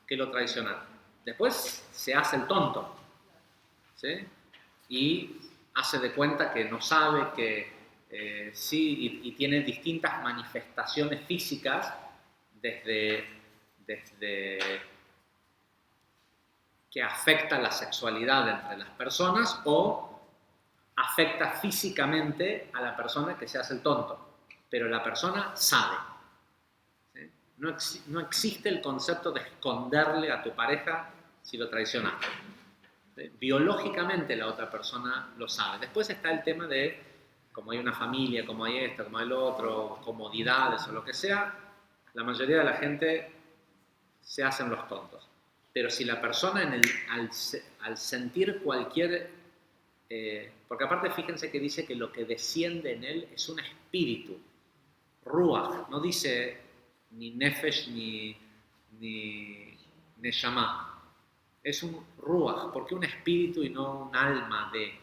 que lo traicionaron. Después se hace el tonto. ¿Sí? Y hace de cuenta que no sabe, que sí, y tiene distintas manifestaciones físicas desde que afecta la sexualidad entre las personas o afecta físicamente a la persona que se hace el tonto. Pero la persona sabe. ¿Sí? No existe el concepto de esconderle a tu pareja si lo traicionaste. ¿Sí? Biológicamente la otra persona lo sabe. Después está el tema de, como hay una familia, como hay esto, como hay lo otro, comodidades o lo que sea, la mayoría de la gente se hacen los tontos. Pero si la persona al sentir cualquier... porque aparte fíjense que dice que lo que desciende en él es un espíritu. Ruach, no dice ni Nefesh ni Neshama. Es un Ruach, porque un espíritu y no un alma de.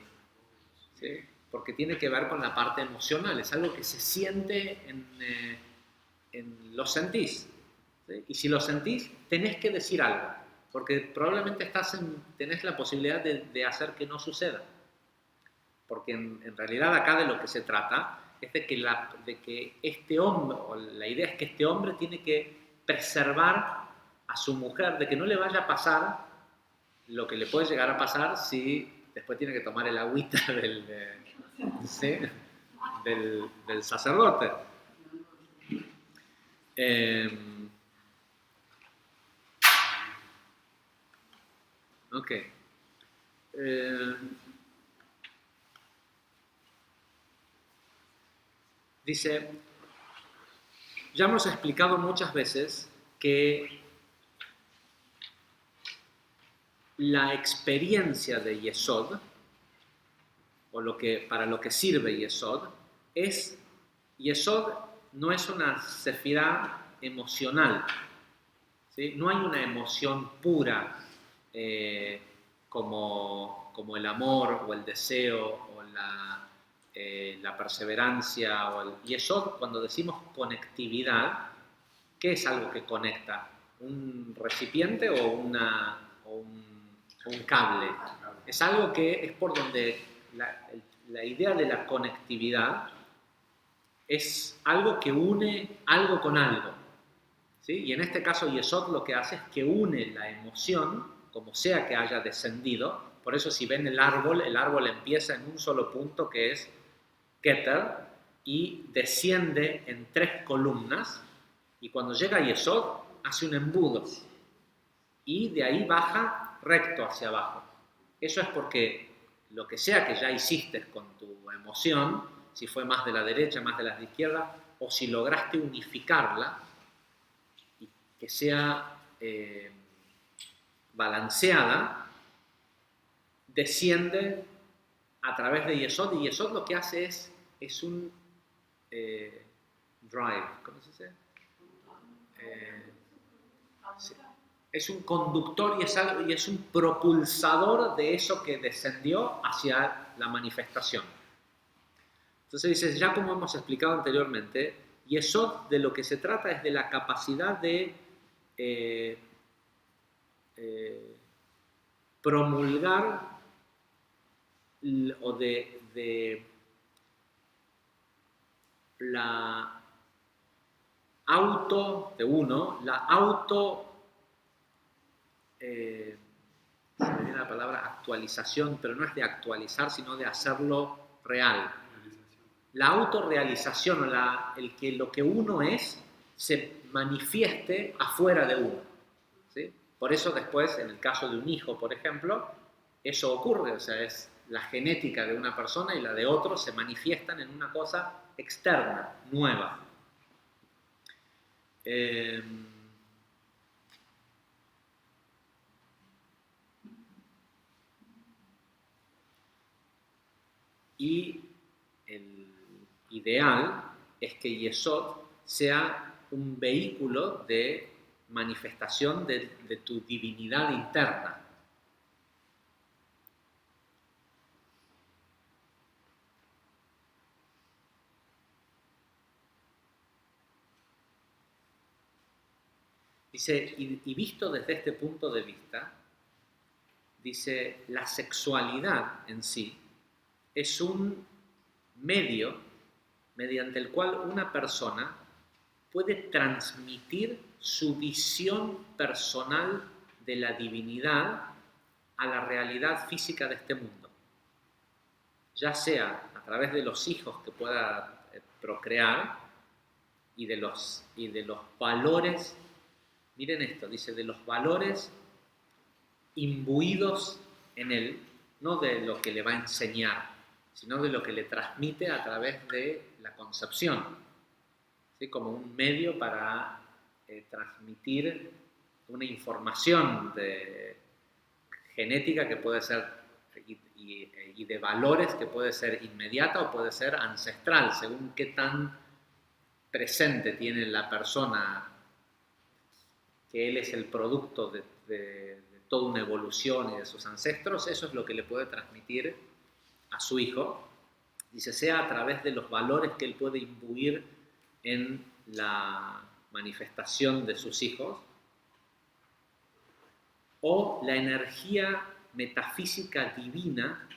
¿Sí? Porque tiene que ver con la parte emocional, es algo que se siente lo sentís. ¿Sí? Y si lo sentís, tenés que decir algo, porque probablemente tenés la posibilidad de hacer que no suceda. Porque en realidad acá de lo que se trata es de que este hombre, o la idea es que este hombre tiene que preservar a su mujer, de que no le vaya a pasar lo que le puede llegar a pasar si después tiene que tomar el agüita ¿sí? del sacerdote. Ok. Dice, ya hemos explicado muchas veces que la experiencia de Yesod, o para lo que sirve Yesod, Yesod no es una sefirá emocional, ¿sí? No hay una emoción pura como el amor o el deseo o la perseverancia. Yesod, cuando decimos conectividad, ¿qué es algo que conecta? ¿Un recipiente o un cable? Es algo que es por donde la idea de la conectividad es algo que une algo con algo. ¿Sí? Y en este caso Yesod lo que hace es que une la emoción, como sea que haya descendido. Por eso si ven el árbol empieza en un solo punto que es Keter y desciende en 3 columnas. Y cuando llega a Yesod, hace un embudo. Y de ahí baja recto hacia abajo. Eso es porque lo que sea que ya hiciste con tu emoción, si fue más de la derecha, más de la izquierda, o si lograste unificarla, y que sea balanceada, desciende a través de Yesod. Y Yesod lo que hace es un drive, ¿cómo se dice? Es un conductor y es un propulsador de eso que descendió hacia la manifestación. Entonces dices, ya como hemos explicado anteriormente, Yesod de lo que se trata es de la capacidad de promulgar o de la auto de uno, la auto se me viene la palabra actualización, pero no es de actualizar, sino de hacerlo real. la autorrealización o lo que uno es se manifieste afuera de uno. ¿Sí? Por eso después, en el caso de un hijo, por ejemplo, eso ocurre, o sea, es la genética de una persona y la de otro se manifiestan en una cosa externa, nueva. Y el ideal es que Yesod sea un vehículo de manifestación de tu divinidad interna. Dice, y visto desde este punto de vista, dice, la sexualidad en sí es un medio mediante el cual una persona puede transmitir su visión personal de la divinidad a la realidad física de este mundo, ya sea a través de los hijos que pueda procrear y de los valores, miren esto, dice, de los valores imbuidos en él, no de lo que le va a enseñar, sino de lo que le transmite a través de la concepción, ¿sí? Como un medio para transmitir una información genética que puede ser y de valores que puede ser inmediata o puede ser ancestral, según qué tan presente tiene la persona que él es el producto de toda una evolución y de sus ancestros. Eso es lo que le puede transmitir a su hijo. Dice, sea a través de los valores que él puede imbuir en la manifestación de sus hijos, o la energía metafísica divina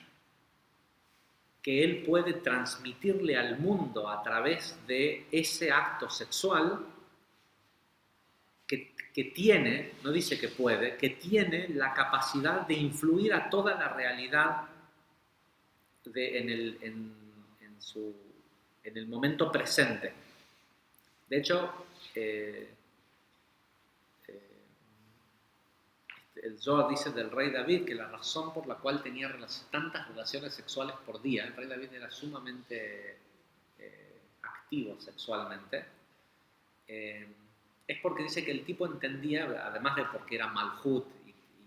que él puede transmitirle al mundo a través de ese acto sexual que tiene, no dice que puede, que tiene la capacidad de influir a toda la realidad en el momento presente. De hecho, el Zohar dice del rey David que la razón por la cual tenía tantas relaciones sexuales por día, el rey David era sumamente activo sexualmente, es porque dice que el tipo entendía, además de porque era Malhut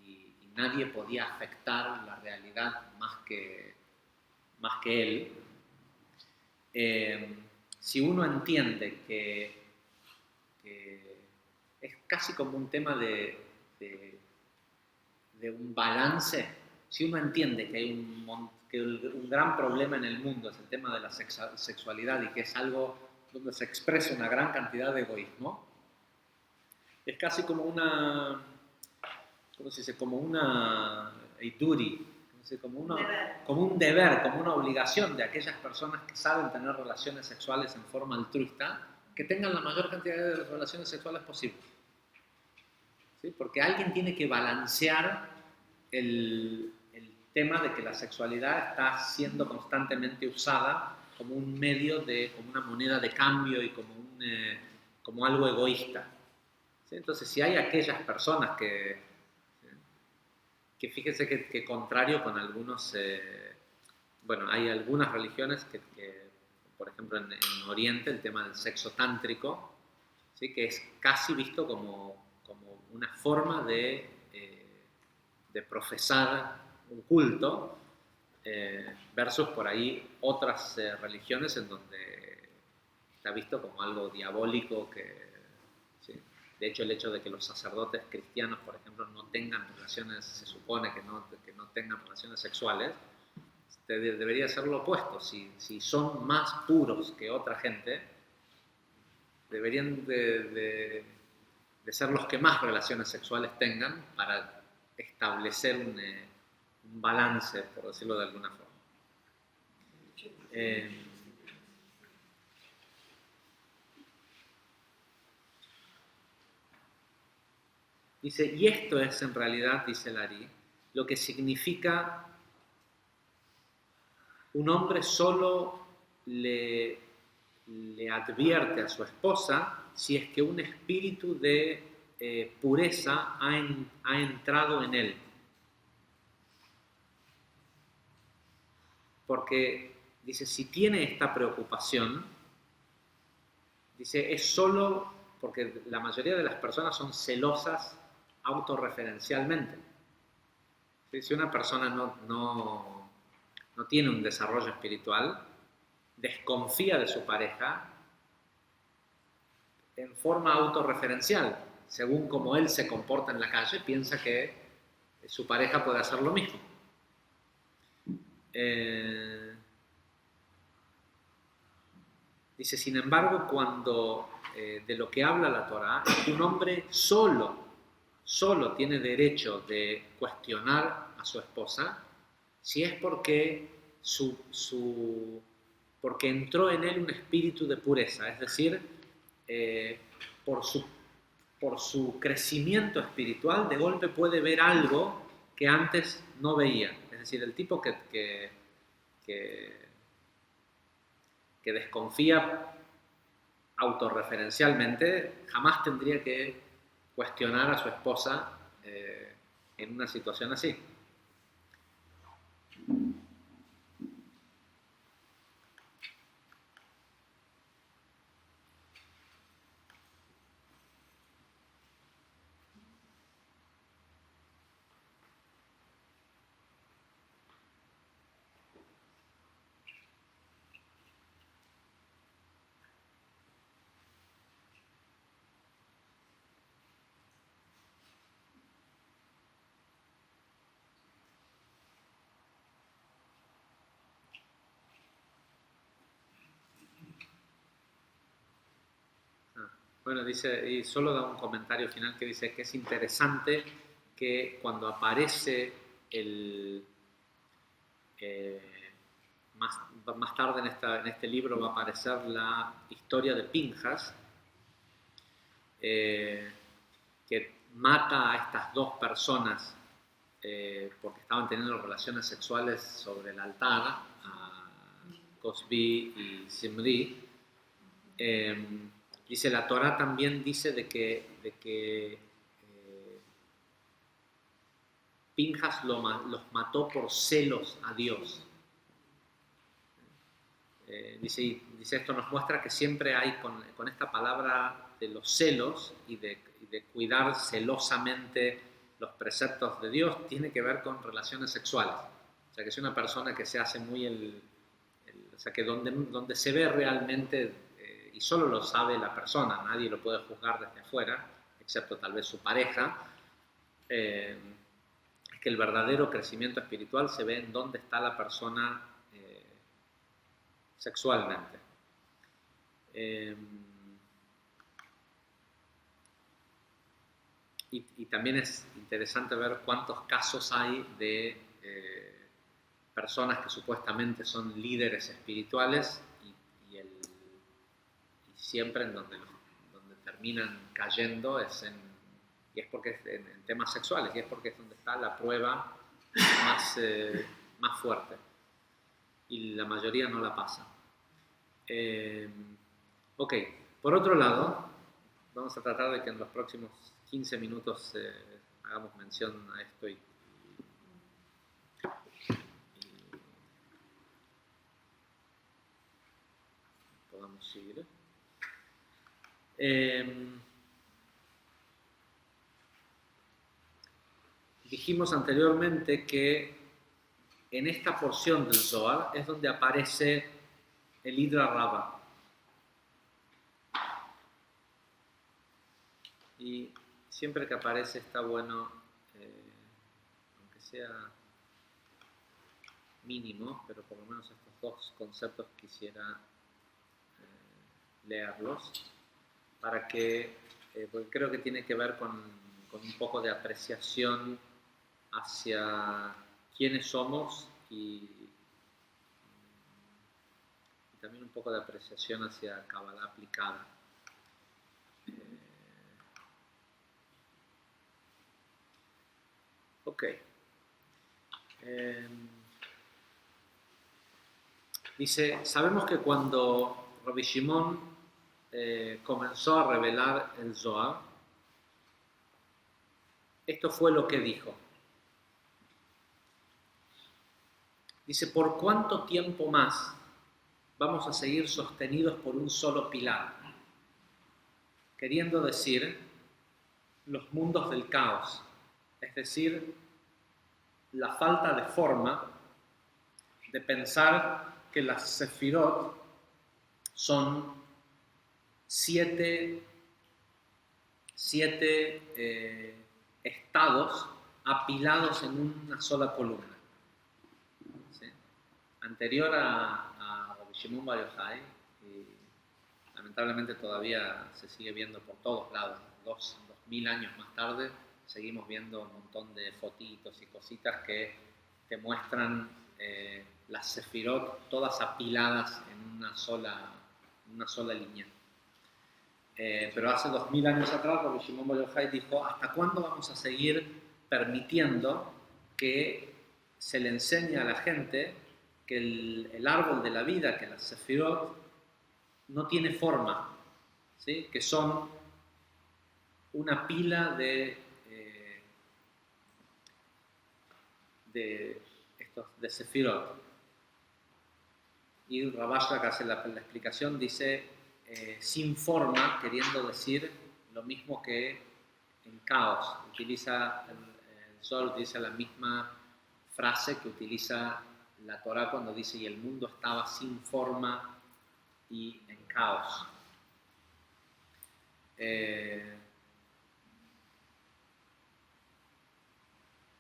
y nadie podía afectar la realidad más que él, si uno entiende que es casi como un tema de un balance, si uno entiende que hay un gran problema en el mundo es el tema de la sexualidad y que es algo donde se expresa una gran cantidad de egoísmo, es casi como una, ¿cómo se dice? Como una duty, como un deber, como una obligación de aquellas personas que saben tener relaciones sexuales en forma altruista, que tengan la mayor cantidad de relaciones sexuales posibles. ¿Sí? Porque alguien tiene que balancear el tema de que la sexualidad está siendo constantemente usada como un medio, como una moneda de cambio y como algo egoísta. ¿Sí? Entonces, si hay aquellas personas que fíjense que contrario con algunos, bueno, hay algunas religiones que por ejemplo, en Oriente, el tema del sexo tántrico, ¿sí? Que es casi visto como una forma de profesar un culto, versus por ahí otras religiones en donde está visto como algo diabólico ¿sí? De hecho, el hecho de que los sacerdotes cristianos, por ejemplo, no tengan relaciones, se supone que no tengan relaciones sexuales, debería ser lo opuesto. Si son más puros que otra gente, deberían de ser los que más relaciones sexuales tengan para establecer un balance, por decirlo de alguna forma. Dice, y esto es en realidad, dice Lari, lo que significa un hombre solo le advierte a su esposa si es que un espíritu de pureza ha entrado en él. Porque dice, si tiene esta preocupación, dice, es solo porque la mayoría de las personas son celosas autorreferencialmente. Si una persona no tiene un desarrollo espiritual, desconfía de su pareja en forma autorreferencial. Según como él se comporta en la calle, piensa que su pareja puede hacer lo mismo. Dice, sin embargo, cuando de lo que habla la Torá, es que un hombre solo tiene derecho de cuestionar a su esposa si es porque porque entró en él un espíritu de pureza, es decir, por su crecimiento espiritual, de golpe puede ver algo que antes no veía. Es decir, el tipo que desconfía autorreferencialmente jamás tendría que cuestionar a su esposa en una situación así. Bueno, dice, y solo da un comentario final que dice que es interesante que cuando aparece más tarde en este libro va a aparecer la historia de Pinjas, que mata a estas dos personas porque estaban teniendo relaciones sexuales sobre el altar, a Cosbi y Zimri. Dice, la Torá también dice de que Pinjas los mató por celos a Dios. Dice, esto nos muestra que siempre hay con esta palabra de los celos y de cuidar celosamente los preceptos de Dios, tiene que ver con relaciones sexuales. O sea, que es una persona que se hace muy o sea, que donde se ve realmente, y solo lo sabe la persona, nadie lo puede juzgar desde afuera, excepto tal vez su pareja, es que el verdadero crecimiento espiritual se ve en dónde está la persona sexualmente. Y también es interesante ver cuántos casos hay de personas que supuestamente son líderes espirituales y siempre en donde terminan cayendo y es porque es en temas sexuales, y es porque es donde está la prueba más fuerte. Y la mayoría no la pasa. Ok, por otro lado, vamos a tratar de que en los próximos 15 minutos hagamos mención a esto y podamos seguir. Dijimos anteriormente que en esta porción del Zohar es donde aparece el Hidra Rabba. Y siempre que aparece está bueno, aunque sea mínimo, pero por lo menos estos dos conceptos quisiera leerlos, para que, porque creo que tiene que ver con un poco de apreciación hacia quiénes somos y también un poco de apreciación hacia Kabbalah aplicada. Ok. Dice, sabemos que cuando Rabbi Shimon comenzó a revelar el Zohar, esto fue lo que dijo. Dice, ¿por cuánto tiempo más vamos a seguir sostenidos por un solo pilar? Queriendo decir, los mundos del caos, es decir, la falta de forma de pensar que las sefirot son siete estados apilados en una sola columna. ¿Sí? Anterior a Rabbi Shimon Bar Yochai, y lamentablemente todavía se sigue viendo por todos lados, 2000 años más tarde, seguimos viendo un montón de fotitos y cositas que te muestran las sefirot todas apiladas en una sola línea. Pero hace 2000 años atrás, Rabbi Shimon Bar Yochai dijo, ¿hasta cuándo vamos a seguir permitiendo que se le enseñe a la gente que el árbol de la vida, que las sefirot, no tiene forma, ¿sí? Que son una pila de sefirot? Y Rabash, que hace la explicación, dice sin forma, queriendo decir lo mismo que en caos. Utiliza el Zohar utiliza la misma frase que utiliza la Torá cuando dice y el mundo estaba sin forma y en caos.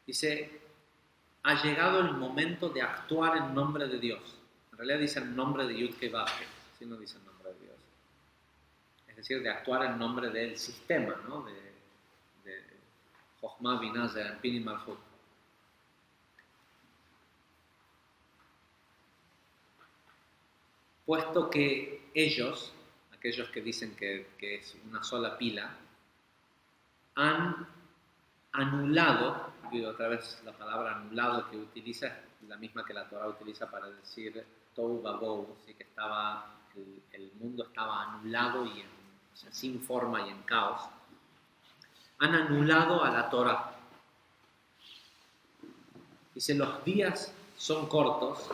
Dice, ha llegado el momento de actuar en nombre de Dios. En realidad dice en nombre de Yud Kei Vav Kei, si no dice en nombre de Dios. Es decir, de actuar en nombre del sistema, ¿no? De Chochmah, Binah, Zeranpin y Malchut. Puesto que ellos, aquellos que dicen que es una sola pila, han anulado, digo otra vez la palabra anulado que utiliza es la misma que la Torah utiliza para decir Tohu Vabohu, ¿sí? Que el mundo estaba anulado y o sea, sin forma y en caos. Han anulado a la Torah. Dice, los días son cortos.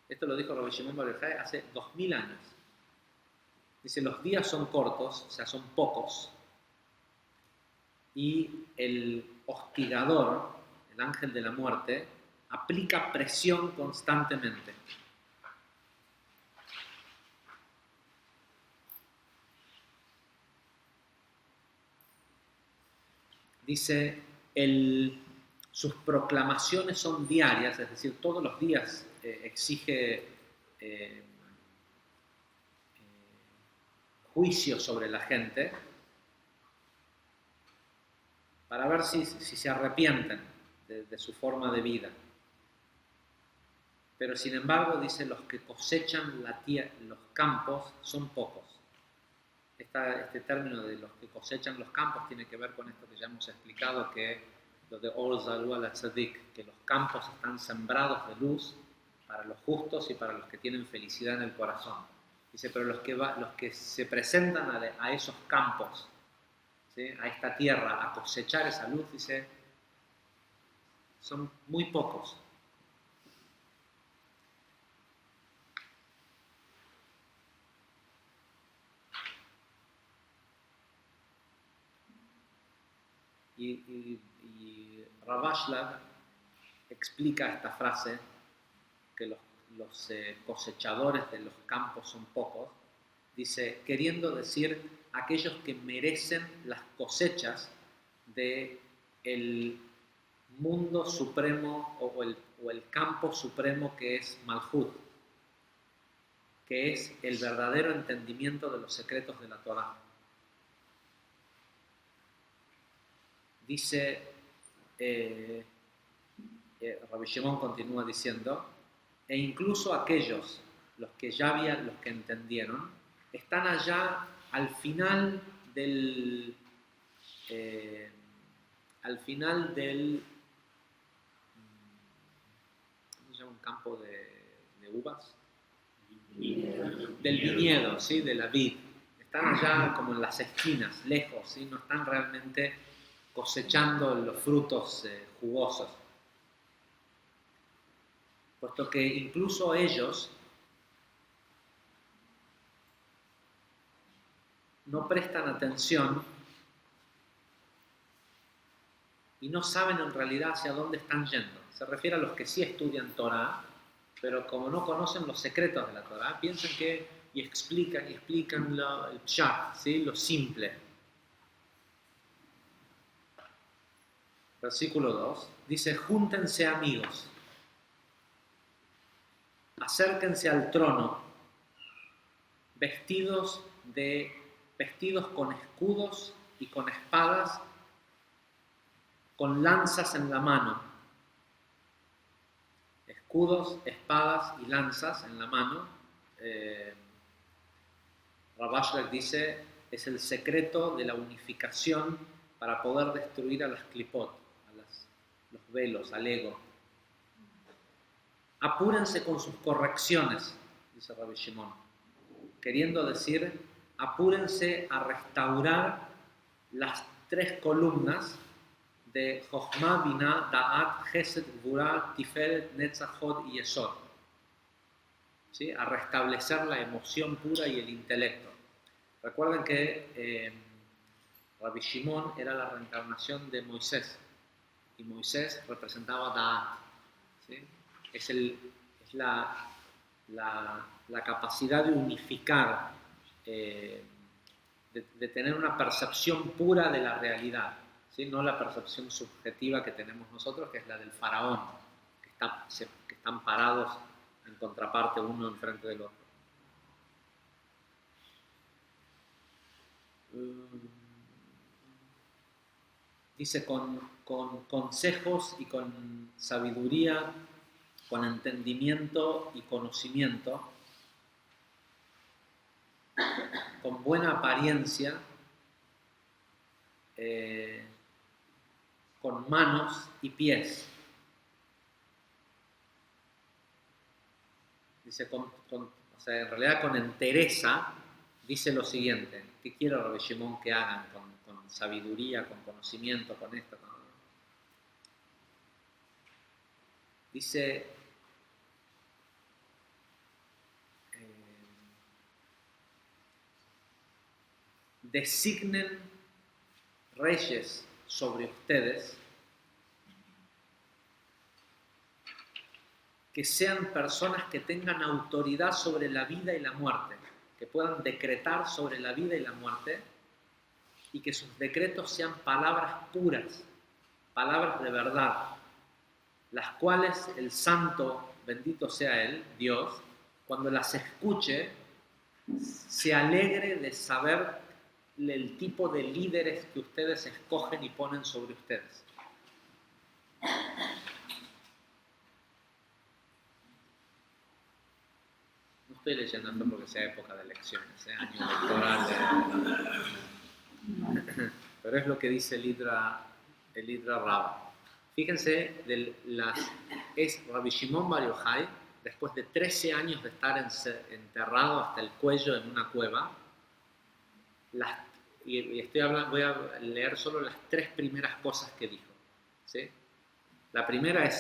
Esto lo dijo Rabbi Shimon Bar Yochai hace 2000 años. Dice, los días son cortos, o sea, son pocos. Y el hostigador, el ángel de la muerte, aplica presión constantemente. Dice, sus proclamaciones son diarias, es decir, todos los días exige juicio sobre la gente para ver si se arrepienten de su forma de vida. Pero sin embargo, dice, los que cosechan los campos son pocos. Este término de los que cosechan los campos tiene que ver con esto que ya hemos explicado, que lo de Or Zalu al Tzadik, que los campos están sembrados de luz para los justos y para los que tienen felicidad en el corazón. Dice, pero los que se presentan a esos campos, ¿sí? A esta tierra, a cosechar esa luz, dice, son muy pocos. Y Ravashlag explica esta frase, que los cosechadores de los campos son pocos, dice, queriendo decir aquellos que merecen las cosechas de el mundo supremo o el campo supremo que es Malhut, que es el verdadero entendimiento de los secretos de la Torah. Dice, Rabbi Shimon continúa diciendo, e incluso aquellos, los que entendieron, están allá al final del ¿cómo se llama? Un campo de uvas, del viñedo, ¿sí? De la vid. Están allá como en las esquinas, lejos, ¿sí? No están realmente cosechando los frutos jugosos. Puesto que incluso ellos no prestan atención y no saben en realidad hacia dónde están yendo. Se refiere a los que sí estudian Torah, pero como no conocen los secretos de la Torah, piensan que y explican el pshat, ¿sí? Lo simple. Versículo 2 dice: júntense amigos, acérquense al trono, vestidos con escudos y con espadas, con lanzas en la mano. Escudos, espadas y lanzas en la mano. Rav Ashlag dice, es el secreto de la unificación para poder destruir a las clipot, los velos, al ego. Apúrense con sus correcciones, dice Rabbi Shimon, queriendo decir, apúrense a restaurar las 3 columnas de Jochma, Binah, Da'at, Chesed, Gvurah, Tiferet, Netzach, Hod y Yesod. ¿Sí? A restablecer la emoción pura y el intelecto. Recuerden que Rabbi Shimon era la reencarnación de Moisés y Moisés representaba Da'at. ¿Sí? Es la capacidad de unificar, de tener una percepción pura de la realidad, ¿sí? No la percepción subjetiva que tenemos nosotros, que es la del faraón, que están parados en contraparte uno enfrente del otro. Dice con consejos y con sabiduría, con entendimiento y conocimiento, con buena apariencia, con manos y pies. Dice, o sea, en realidad con entereza, dice lo siguiente: ¿qué quiero, Rabbi Shimon, que hagan con sabiduría, con conocimiento, con esto? Dice, designen reyes sobre ustedes que sean personas que tengan autoridad sobre la vida y la muerte, que puedan decretar sobre la vida y la muerte, y que sus decretos sean palabras puras, palabras de verdad, las cuales el santo, bendito sea él, Dios, cuando las escuche, se alegre de saber el tipo de líderes que ustedes escogen y ponen sobre ustedes. No estoy leyendo esto porque sea época de elecciones, año electoral, pero es lo que dice el Idra Rabba. Fíjense, es Rabbi Shimon Bar Yochai, después de 13 años de estar enterrado hasta el cuello en una cueva, voy a leer solo las 3 primeras cosas que dijo, ¿sí? La primera es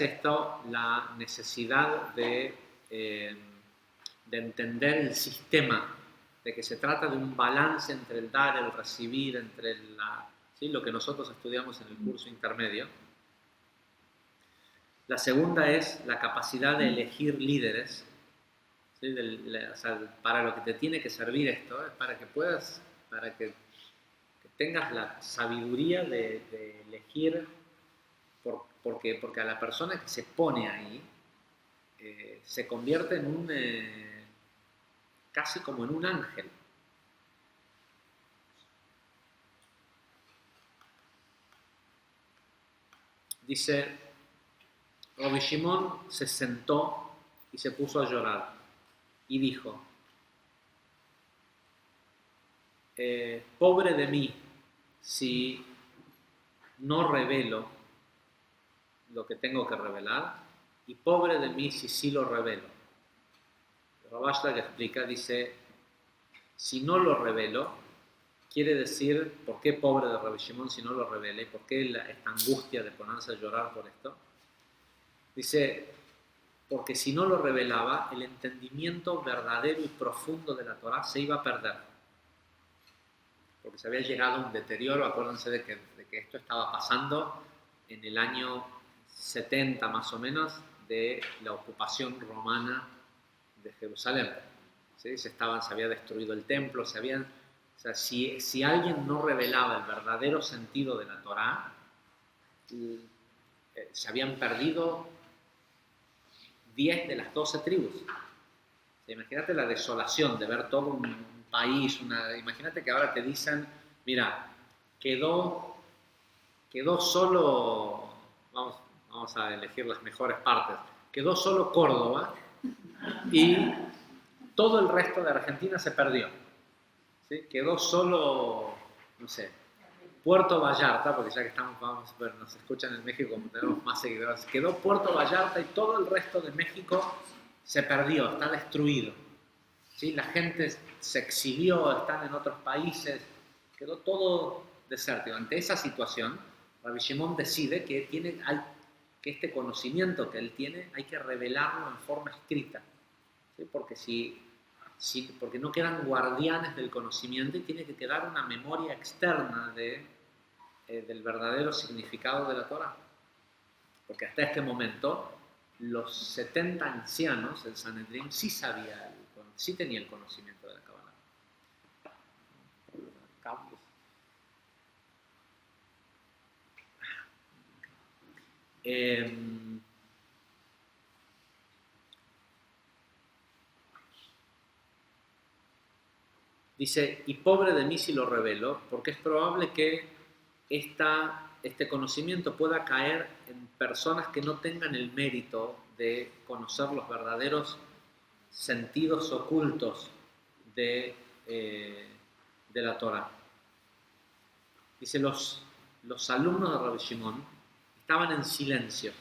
la necesidad de entender el sistema, de que se trata de un balance entre el dar, el recibir, entre ¿sí? Lo que nosotros estudiamos en el curso intermedio. La segunda es la capacidad de elegir líderes, ¿sí? O sea, para lo que te tiene que servir esto, es para que tengas la sabiduría de elegir, porque a la persona que se pone ahí se convierte en casi como en un ángel. Dice, Rabbi Shimon se sentó y se puso a llorar y dijo, pobre de mí si no revelo lo que tengo que revelar, y pobre de mí si sí lo revelo. Rav Ashlag explica, dice, si no lo revelo, quiere decir, ¿por qué pobre de Rabbi Shimon si no lo revele? ¿Por qué esta angustia de ponerse a llorar por esto? Dice, porque si no lo revelaba, el entendimiento verdadero y profundo de la Torá se iba a perder. Porque se había llegado a un deterioro, acuérdense de que esto estaba pasando en el año 70 más o menos de la ocupación romana de Jerusalén. ¿Sí? Se había destruido el templo, o sea, si alguien no revelaba el verdadero sentido de la Torá, se habían perdido 10 de las 12 tribus. O sea, imagínate la desolación de ver todo un país, imagínate que ahora te dicen, mira, quedó solo, vamos a elegir las mejores partes, quedó solo Córdoba y todo el resto de Argentina se perdió. ¿Sí? Quedó solo, no sé, Puerto Vallarta, porque ya que nos escuchan en México como tenemos más seguidores, quedó Puerto Vallarta y todo el resto de México se perdió, está destruido. ¿Sí? La gente se exilió, están en otros países, quedó todo desértico. Ante esa situación, Rabbi Shimon decide que este conocimiento que él tiene hay que revelarlo en forma escrita. ¿Sí? Porque no quedan guardianes del conocimiento y tiene que quedar una memoria externa del verdadero significado de la Torah. Porque hasta este momento los 70 ancianos del Sanedrín sí tenían el conocimiento de la Kabbalah. Dice, y pobre de mí si lo revelo, porque es probable que este conocimiento pueda caer en personas que no tengan el mérito de conocer los verdaderos sentidos ocultos de la Torah. Dice, los alumnos de Rabbi Shimon estaban en silencio.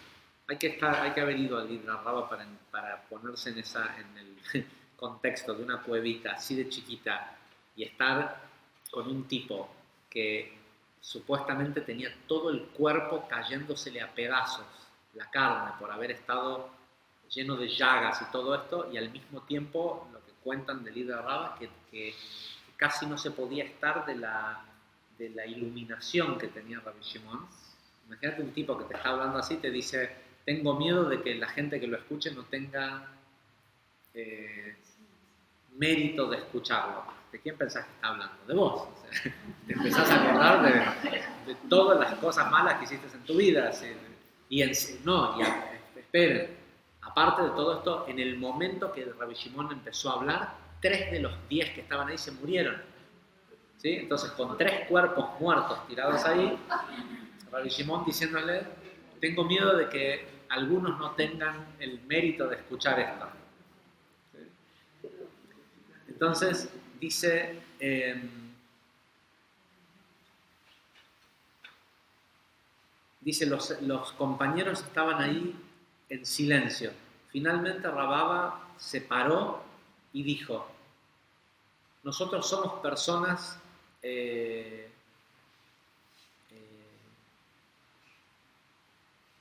Hay que haber ido al Idra Rabba para ponerse en el contexto de una cuevita así de chiquita y estar con un tipo que supuestamente tenía todo el cuerpo cayéndosele a pedazos, la carne, por haber estado lleno de llagas y todo esto, y al mismo tiempo lo que cuentan del Idra Rabba que casi no se podía estar de la iluminación que tenía Rabbi Shimon. Imagínate un tipo que te está hablando así, te dice, tengo miedo de que la gente que lo escuche no tenga mérito de escucharlo. ¿De quién pensás que está hablando? De vos. O sea, te empezás a acordar de todas las cosas malas que hiciste en tu vida. ¿Sí? Esperen, aparte de todo esto, en el momento que Rabbi Shimon empezó a hablar, 3 de los 10 que estaban ahí se murieron. ¿Sí? Entonces, con 3 cuerpos muertos tirados ahí, Rabbi Shimon diciéndole, tengo miedo de que algunos no tengan el mérito de escuchar esto. ¿Sí? Entonces, dice, los compañeros estaban ahí en silencio. Finalmente Rababa se paró y dijo, nosotros somos personas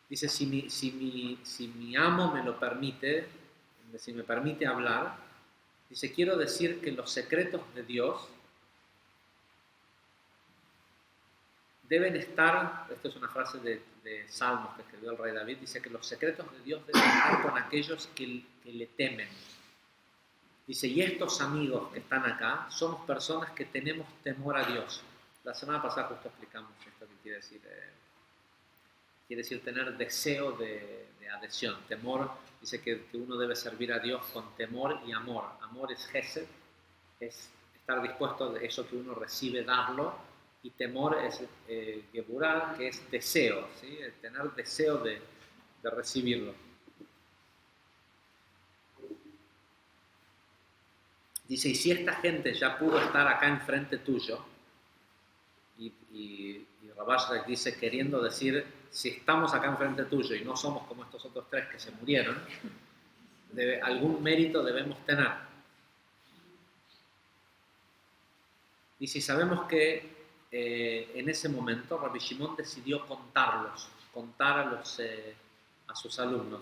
dice, si mi amo me lo permite, si me permite hablar, dice, quiero decir que los secretos de Dios deben estar, esta es una frase de Salmos que escribió el rey David, dice que los secretos de Dios deben estar con aquellos que le temen. Dice, y estos amigos que están acá somos personas que tenemos temor a Dios. La semana pasada justo explicamos esto que quiere decir tener deseo de adhesión. Temor, dice que uno debe servir a Dios con temor y amor. Amor es gesed, es estar dispuesto de eso que uno recibe, darlo, y temor es geburah, que es deseo, ¿sí? Tener deseo de recibirlo. Dice, y si esta gente ya pudo estar acá enfrente tuyo, y Rav Ashlag dice, queriendo decir, si estamos acá enfrente tuyo y no somos como estos otros 3 que se murieron, algún mérito debemos tener. Y si sabemos que en ese momento Rabbi Shimon decidió contar a sus alumnos.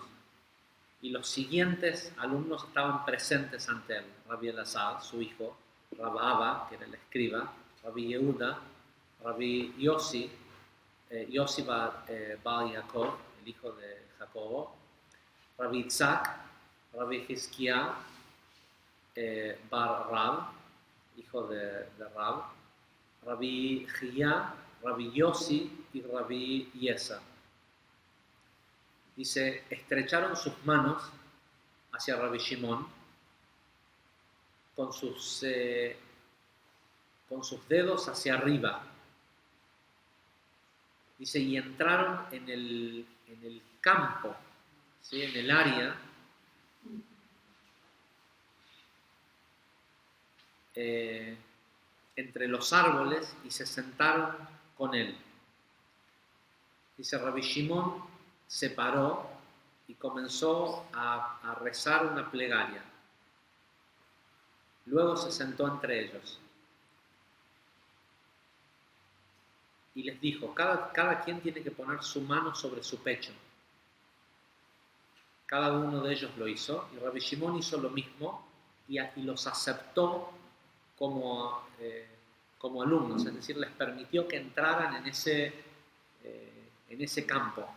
Y los siguientes alumnos estaban presentes ante él. Rabbi Elazar, su hijo, Rabbi Abba, que era el escriba, Rabbi Yehuda, Rabbi Yossi, Yossi Bar Yaakov, el hijo de Jacobo, Rabbi Itzhak, Rabbi Hizkiah Bar Rab, hijo de Rab, Rabbi Jiyá, Rabbi Yossi y Rabbi Yesa. Dice, estrecharon sus manos hacia Rabbi Shimon con sus dedos hacia arriba. Dice, y entraron en el campo, ¿sí? En el área entre los árboles y se sentaron con él. Dice, Rabbi Shimon se paró y comenzó a rezar una plegaria. Luego se sentó entre ellos y les dijo, cada quien tiene que poner su mano sobre su pecho. Cada uno de ellos lo hizo y Rabbi Shimon hizo lo mismo y los aceptó como alumnos, es decir, les permitió que entraran en ese campo.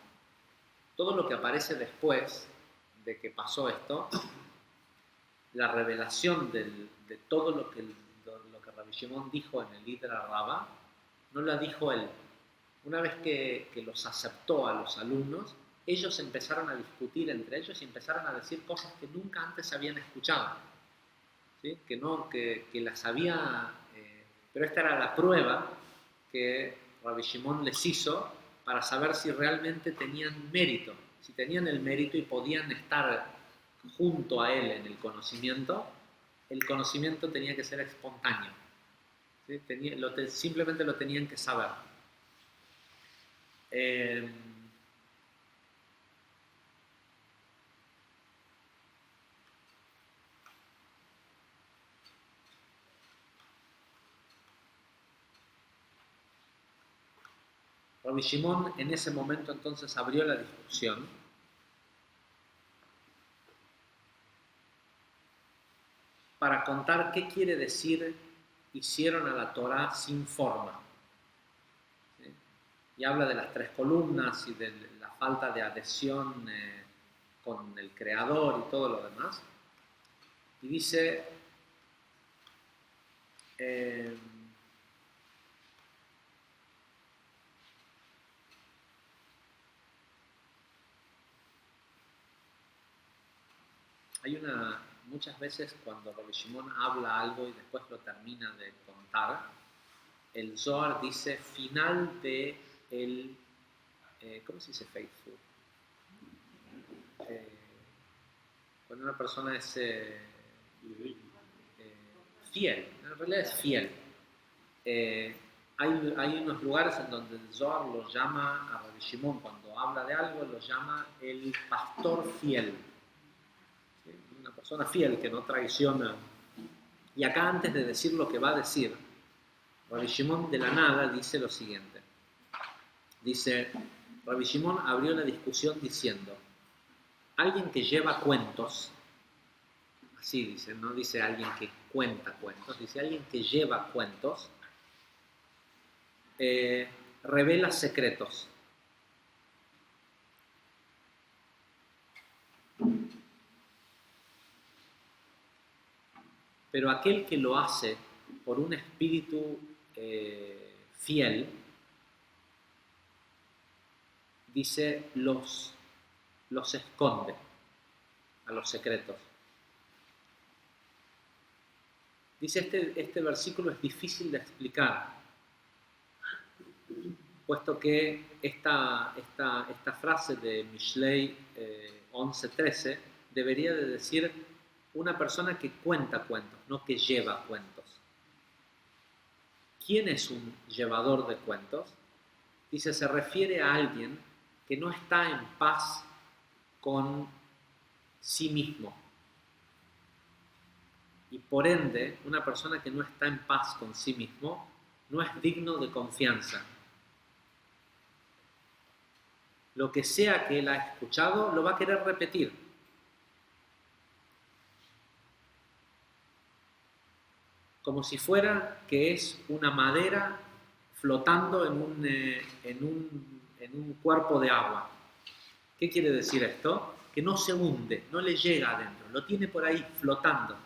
Todo lo que aparece después de que pasó esto, la revelación de todo lo que Rabbi Shimon dijo en el Idra Rabbah, no la dijo él. Una vez que los aceptó a los alumnos, ellos empezaron a discutir entre ellos y empezaron a decir cosas que nunca antes habían escuchado, ¿sí? Que las había... pero esta era la prueba que Rabbi Shimon les hizo para saber si realmente tenían mérito. Si tenían el mérito y podían estar junto a él en el conocimiento tenía que ser espontáneo. ¿Sí? Simplemente lo tenían que saber. Rabbi Shimon en ese momento entonces abrió la discusión para contar qué quiere decir hicieron a la Torá sin forma. ¿Sí? Y habla de las 3 columnas y de la falta de adhesión con el Creador y todo lo demás. Y dice... muchas veces cuando Rabbi Shimon habla algo y después lo termina de contar, el Zohar dice final de el, ¿cómo se dice faithful? Cuando una persona es fiel, en realidad es fiel. Hay unos lugares en donde el Zohar lo llama a Rabbi Shimon, cuando habla de algo, lo llama el pastor fiel. Una persona fiel que no traiciona. Y acá, antes de decir lo que va a decir, Rabbi Shimon de la nada dice lo siguiente. Dice, Rabbi Shimon abrió la discusión diciendo, alguien que lleva cuentos, así dice, no dice alguien que cuenta cuentos, dice alguien que lleva cuentos, revela secretos. Pero aquel que lo hace por un espíritu fiel, dice, los esconde a los secretos. Dice, este versículo es difícil de explicar, puesto que esta frase de Mishlei 11:13 debería de decir una persona que cuenta cuentos, no que lleva cuentos. ¿Quién es un llevador de cuentos? Dice, se refiere a alguien que no está en paz con sí mismo, Y por ende, una persona que no está en paz con sí mismo no es digno de confianza. Lo que sea que él ha escuchado, lo va a querer repetir. Como si fuera que es una madera flotando en un cuerpo de agua. ¿Qué quiere decir esto? Que no se hunde, no le llega adentro, lo tiene por ahí flotando.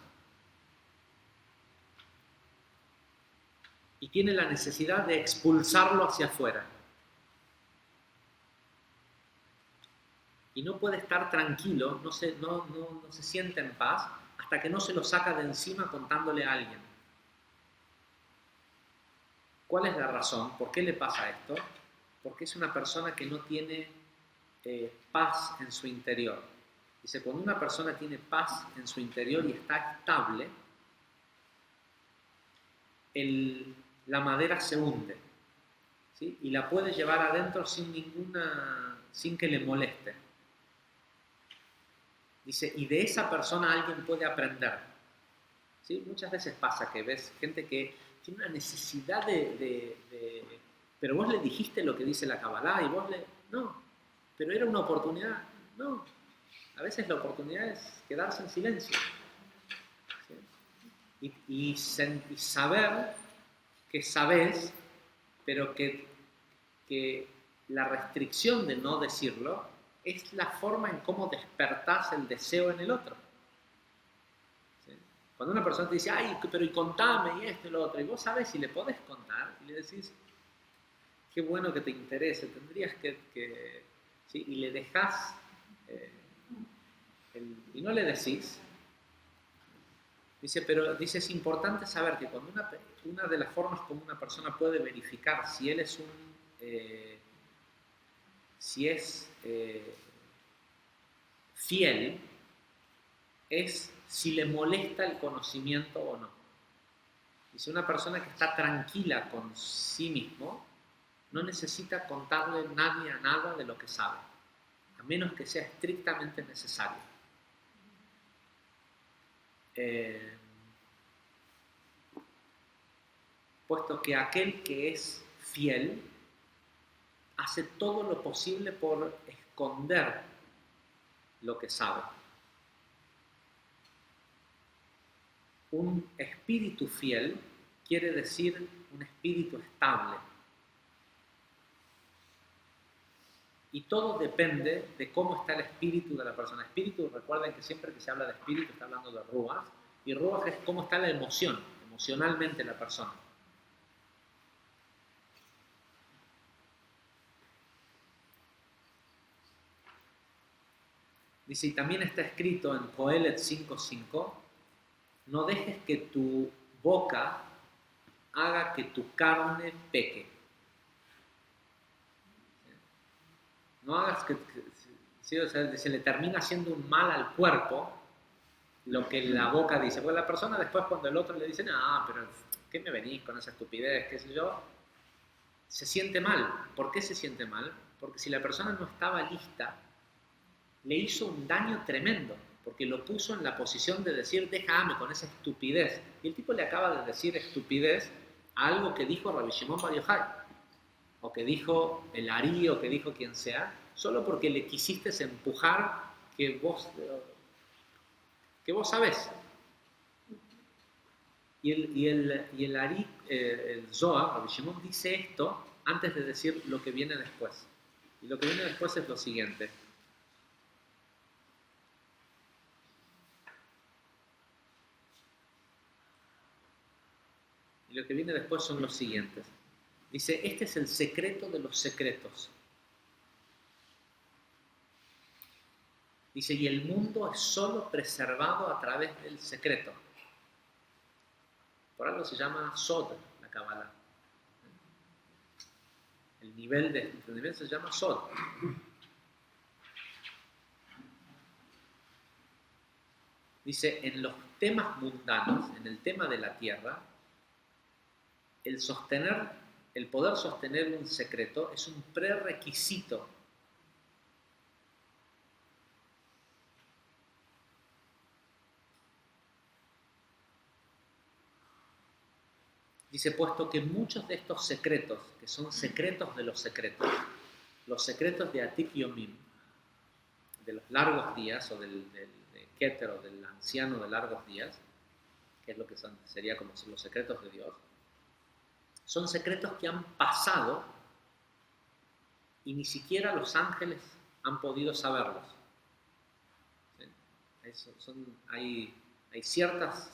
Y tiene la necesidad de expulsarlo hacia afuera. Y no puede estar tranquilo, no se siente en paz hasta que no se lo saca de encima contándole a alguien. ¿Cuál es la razón? ¿Por qué le pasa esto? Porque es una persona que no tiene paz en su interior. Dice, cuando una persona tiene paz en su interior y está estable, la madera se hunde, ¿sí? Y la puede llevar adentro sin que le moleste. Dice, y de esa persona alguien puede aprender. ¿Sí? Muchas veces pasa que ves gente que tiene una necesidad pero vos le dijiste lo que dice la Kabbalah y vos no, pero era una oportunidad. No, a veces la oportunidad es quedarse en silencio. ¿Sí? Y saber que sabes, pero que la restricción de no decirlo es la forma en cómo despertás el deseo en el otro. ¿Sí? Cuando una persona te dice, ay, pero y contame y esto y lo otro, y vos sabés si le podés contar, y le decís, qué bueno que te interese, tendrías que ¿sí? Y le dejás, y no le decís, dice, pero dice, es importante saber que cuando una de las formas como una persona puede verificar si él es fiel, es si le molesta el conocimiento o no. Dice, una persona que está tranquila con sí mismo no necesita contarle nadie a nada de lo que sabe, a menos que sea estrictamente necesario. Puesto que aquel que es fiel hace todo lo posible por esconder lo que sabe. Un espíritu fiel quiere decir un espíritu estable. Y todo depende de cómo está el espíritu de la persona. Espíritu, recuerden que siempre que se habla de espíritu está hablando de ruach, y ruach es cómo está la emoción, emocionalmente la persona. Dice, y también está escrito en Coelet 5:5, no dejes que tu boca haga que tu carne peque. No hagas ¿sí? O sea, se le termina haciendo un mal al cuerpo lo que la boca dice. Pues la persona después cuando el otro le dice, no, pero ¿qué me venís con esa estupidez? ¿Qué sé yo? Se siente mal. ¿Por qué se siente mal? Porque si la persona no estaba lista, le hizo un daño tremendo, porque lo puso en la posición de decir, déjame con esa estupidez. Y el tipo le acaba de decir estupidez a algo que dijo Rabbi Shimon Bar Yochai, o que dijo el Ari, o que dijo quien sea, solo porque le quisiste empujar que vos sabés. Y el Ari, el Zohar, Rabbi Shimon, dice esto antes de decir lo que viene después. Y lo que viene después es lo siguiente. Y lo que viene después son los siguientes. Dice, este es el secreto de los secretos. Dice, y el mundo es solo preservado a través del secreto. Por algo se llama Sod, la Kabbalah. El nivel de entendimiento se llama Sod. Dice, en los temas mundanos, en el tema de la tierra, el poder sostener un secreto es un prerequisito Dice, puesto que muchos de estos secretos, que son secretos de los secretos de Atik Yomim, de los largos días, o de Keter, o del anciano de largos días, que es lo que sería como los secretos de Dios, son secretos que han pasado y ni siquiera los ángeles han podido saberlos. ¿Sí? Hay ciertas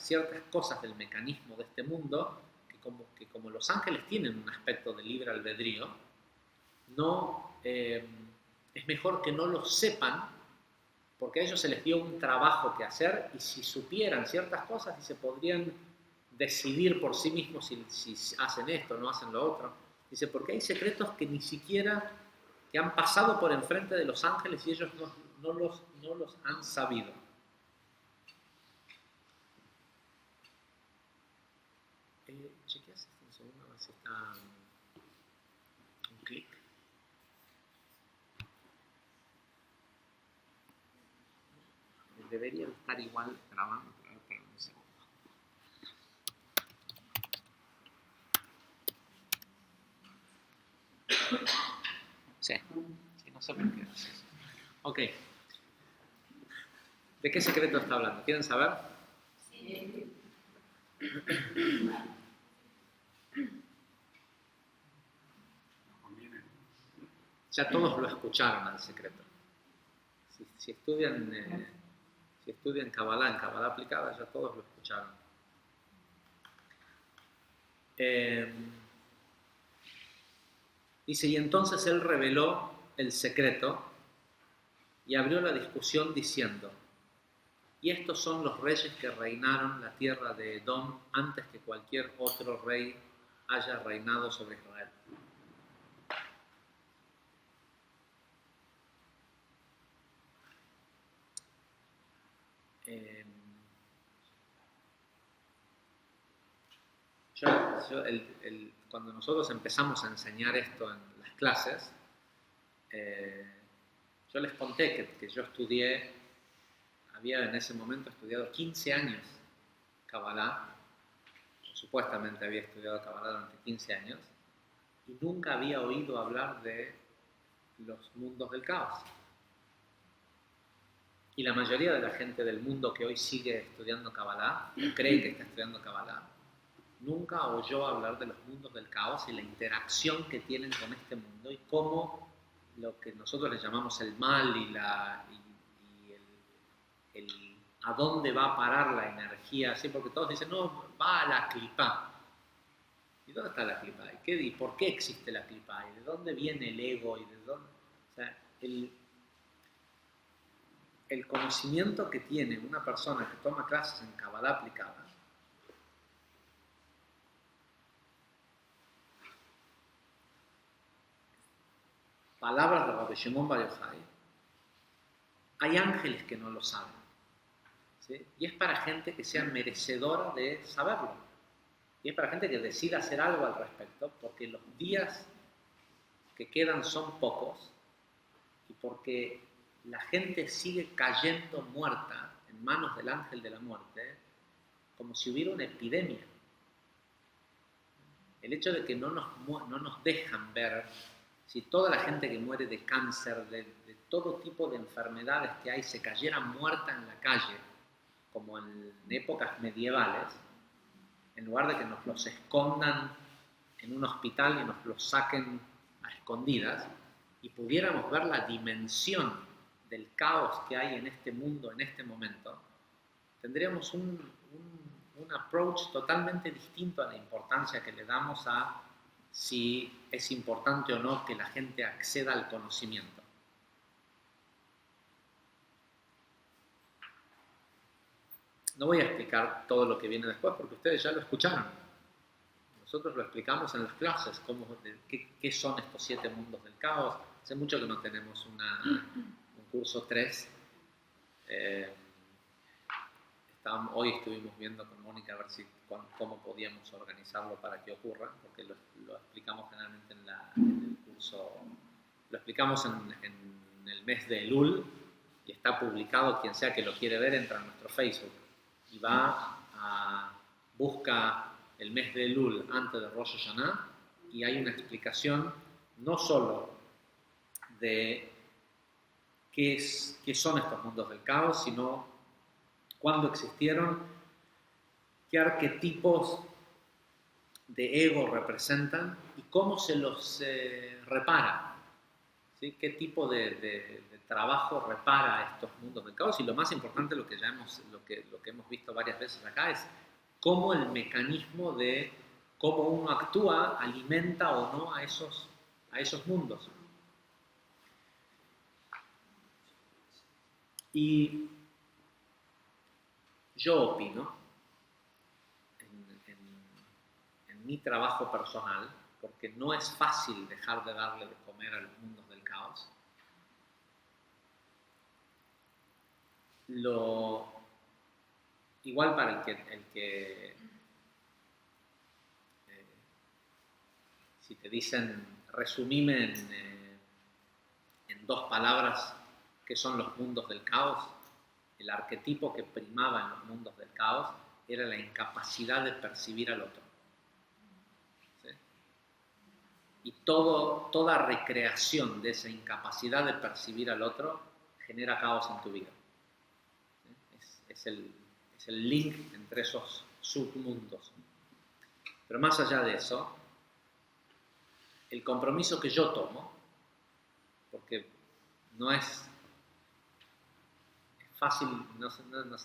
cosas del mecanismo de este mundo que como los ángeles tienen un aspecto de libre albedrío, es mejor que no lo sepan, porque a ellos se les dio un trabajo que hacer, y si supieran ciertas cosas y se podrían decidir por sí mismos si hacen esto o no hacen lo otro. Dice, porque hay secretos que ni siquiera que han pasado por enfrente de los ángeles y ellos no los han sabido. Chequeas esto un segundo, a ver si está un clic. Debería estar igual grabando, pero un segundo. Sí, no sé por qué haces eso. Ok. ¿De qué secreto está hablando? ¿Quieren saber? Sí. Ya todos lo escucharon al secreto. Si estudian Kabbalah, en Kabbalah aplicada, ya todos lo escucharon. Dice, y entonces él reveló el secreto y abrió la discusión diciendo, y estos son los reyes que reinaron la tierra de Edom antes que cualquier otro rey haya reinado sobre Israel. Cuando nosotros empezamos a enseñar esto en las clases, yo les conté que yo había en ese momento estudiado 15 años Kabbalah, supuestamente había estudiado Kabbalah durante 15 años, y nunca había oído hablar de los mundos del caos. Y la mayoría de la gente del mundo que hoy sigue estudiando Kabbalah, o cree que está estudiando Kabbalah, nunca oyó hablar de los mundos del caos y la interacción que tienen con este mundo y cómo lo que nosotros le llamamos el mal y a dónde va a parar la energía, ¿sí? Porque todos dicen, no, va a la clipá. ¿Y dónde está la clipá? ¿Y por qué existe la clipá? ¿Y de dónde viene el ego? ¿Y de dónde? O sea, el conocimiento que tiene una persona que toma clases en Kabbalah aplicada, palabras de Rabbi Shimon Bar Yochai, hay ángeles que no lo saben, ¿sí? Y es para gente que sea merecedora de saberlo. Y es para gente que decida hacer algo al respecto, porque los días que quedan son pocos y porque la gente sigue cayendo muerta en manos del ángel de la muerte como si hubiera una epidemia. El hecho de que no nos dejan ver, si toda la gente que muere de cáncer, de todo tipo de enfermedades que hay, se cayera muerta en la calle, como en épocas medievales, en lugar de que nos los escondan en un hospital y nos los saquen a escondidas, y pudiéramos ver la dimensión del caos que hay en este mundo en este momento, tendríamos un approach totalmente distinto a la importancia que le damos a si es importante o no que la gente acceda al conocimiento. No voy a explicar todo lo que viene después porque ustedes ya lo escucharon. Nosotros lo explicamos en las clases, qué son estos 7 mundos del caos. Hace mucho que no tenemos un curso 3. Hoy estuvimos viendo con Mónica a ver cómo podíamos organizarlo para que ocurra, porque lo explicamos generalmente en el curso, lo explicamos en el mes de Elul, y está publicado. Quien sea que lo quiere ver entra a nuestro Facebook y busca el mes de Elul antes de Rosh Hashanah, y hay una explicación no solo de qué son estos mundos del caos, sino cuándo existieron, qué arquetipos de ego representan y cómo se los repara, ¿sí? Qué tipo de trabajo repara estos mundos del caos. Y lo más importante, lo que hemos visto varias veces acá, es cómo el mecanismo de cómo uno actúa alimenta o no a esos mundos. Y yo opino, en mi trabajo personal, porque no es fácil dejar de darle de comer a los mundos del caos, igual para el que si te dicen, resumime en 2 palabras qué son los mundos del caos, el arquetipo que primaba en los mundos del caos era la incapacidad de percibir al otro. ¿Sí? Y toda recreación de esa incapacidad de percibir al otro genera caos en tu vida. ¿Sí? Es el link entre esos submundos. Pero más allá de eso, el compromiso que yo tomo, porque no es fácil,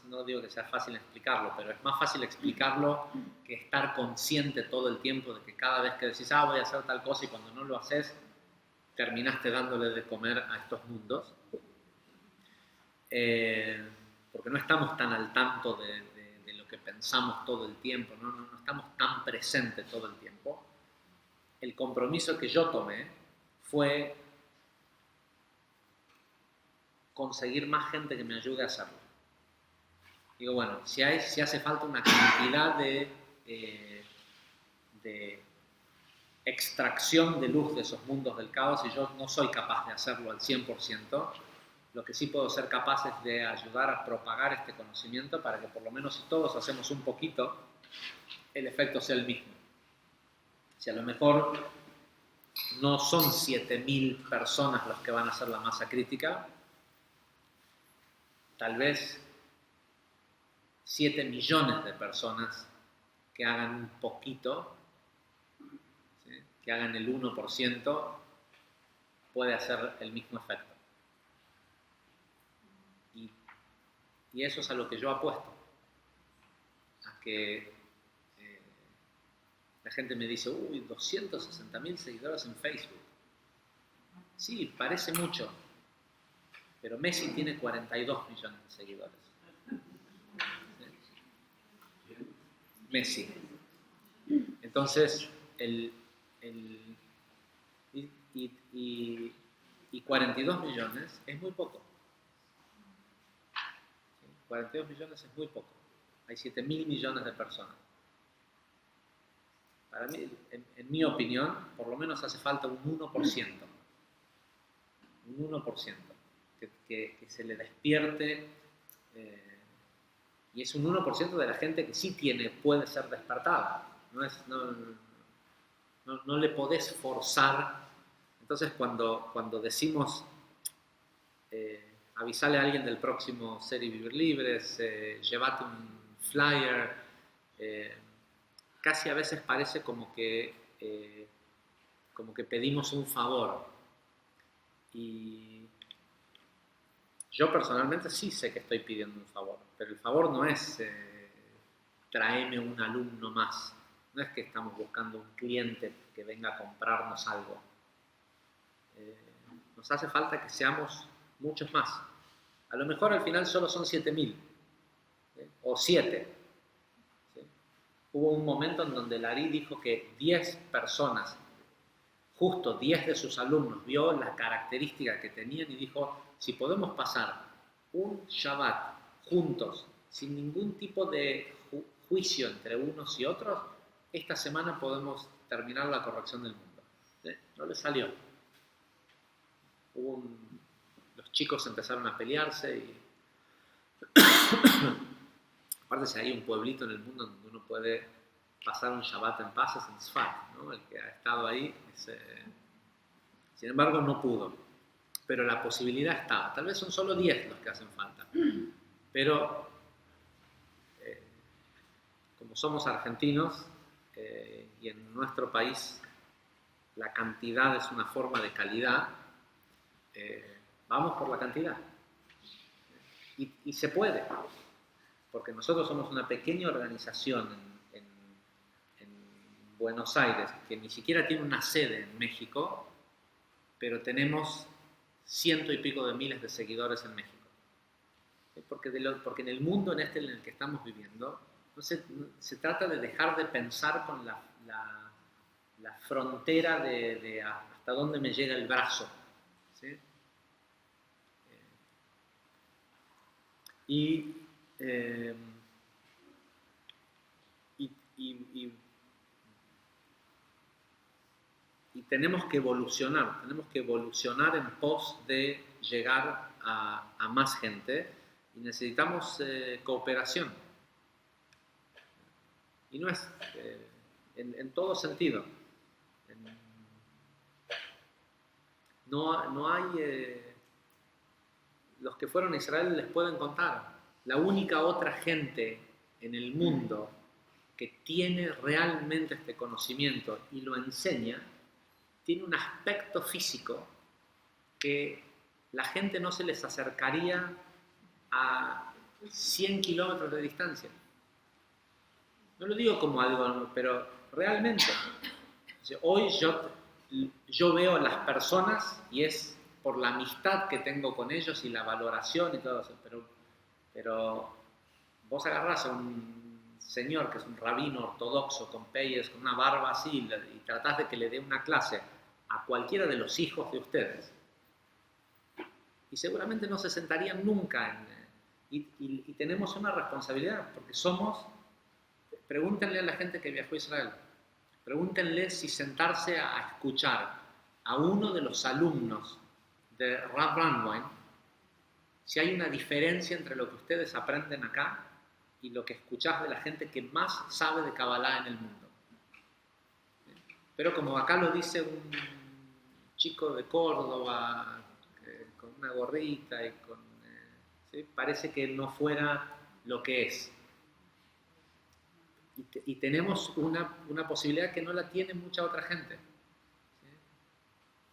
no digo que sea fácil explicarlo, pero es más fácil explicarlo que estar consciente todo el tiempo de que cada vez que decís, voy a hacer tal cosa, y cuando no lo haces, terminaste dándole de comer a estos mundos. Porque no estamos tan al tanto de lo que pensamos todo el tiempo, no estamos tan presentes todo el tiempo. El compromiso que yo tomé fue conseguir más gente que me ayude a hacerlo. Digo, bueno, si hace falta una cantidad de extracción de luz de esos mundos del caos, y yo no soy capaz de hacerlo al 100%, lo que sí puedo ser capaz es de ayudar a propagar este conocimiento para que por lo menos si todos hacemos un poquito, el efecto sea el mismo. Si a lo mejor no son 7.000 personas los que van a hacer la masa crítica, tal vez 7 millones de personas que hagan un poquito, ¿sí? Que hagan el 1%, puede hacer el mismo efecto. Y eso es a lo que yo apuesto. A que la gente me dice, 260.000 seguidores en Facebook. Sí, parece mucho, pero Messi tiene 42 millones de seguidores. ¿Sí? Messi. Entonces, y 42 millones es muy poco. 42 millones es muy poco. Hay 7.000 millones de personas. Para mí, en mi opinión, por lo menos hace falta un 1%. Un 1%. Que se le despierte. Y es un 1% de la gente que sí puede ser despertada. No le podés forzar. Entonces, cuando decimos avisarle a alguien del próximo Ser y Vivir Libres, llevate un flyer, casi a veces parece como que pedimos un favor. Y yo personalmente sí sé que estoy pidiendo un favor, pero el favor no es traeme un alumno más, no es que estamos buscando un cliente que venga a comprarnos algo. Nos hace falta que seamos muchos más. A lo mejor al final solo son 7.000, o 7. ¿Sí? Hubo un momento en donde Larry dijo que 10 personas, justo 10 de sus alumnos, vio la característica que tenían y dijo, si podemos pasar un Shabbat juntos, sin ningún tipo de juicio entre unos y otros, esta semana podemos terminar la corrección del mundo. ¿Sí? No le salió. Los chicos empezaron a pelearse y aparte si hay un pueblito en el mundo donde uno puede pasar un Shabbat en paz es en Tzfat, ¿no? El que ha estado ahí, sin embargo, no pudo. Pero la posibilidad estaba. Tal vez son solo 10 los que hacen falta. Pero, como somos argentinos, y en nuestro país la cantidad es una forma de calidad, vamos por la cantidad. Y se puede, porque nosotros somos una pequeña organización en Buenos Aires, que ni siquiera tiene una sede en México, pero tenemos 100 y pico de miles de seguidores en México. Porque en el mundo en el que estamos viviendo, no se trata de dejar de pensar con la frontera de hasta dónde me llega el brazo, ¿sí? Y tenemos que evolucionar en pos de llegar a más gente, y necesitamos cooperación. Y no es en todo sentido. No hay... los que fueron a Israel les pueden contar. La única otra gente en el mundo que tiene realmente este conocimiento y lo enseña, tiene un aspecto físico que la gente no se les acercaría a 100 kilómetros de distancia. No lo digo como algo, pero realmente. Hoy yo veo a las personas y es por la amistad que tengo con ellos y la valoración y todo eso, pero vos agarrás a un señor que es un rabino ortodoxo con peyes, con una barba así, y tratás de que le dé una clase a cualquiera de los hijos de ustedes, y seguramente no se sentarían nunca y tenemos una responsabilidad, porque pregúntenle a la gente que viajó a Israel, pregúntenle si sentarse a escuchar a uno de los alumnos de Rav Brandwein, si hay una diferencia entre lo que ustedes aprenden acá y lo que escuchás de la gente que más sabe de Kabbalah en el mundo. Pero como acá lo dice un chico de Córdoba, con una gorrita y ¿sí? Parece que no fuera lo que es. Y tenemos una posibilidad que no la tiene mucha otra gente. ¿Sí?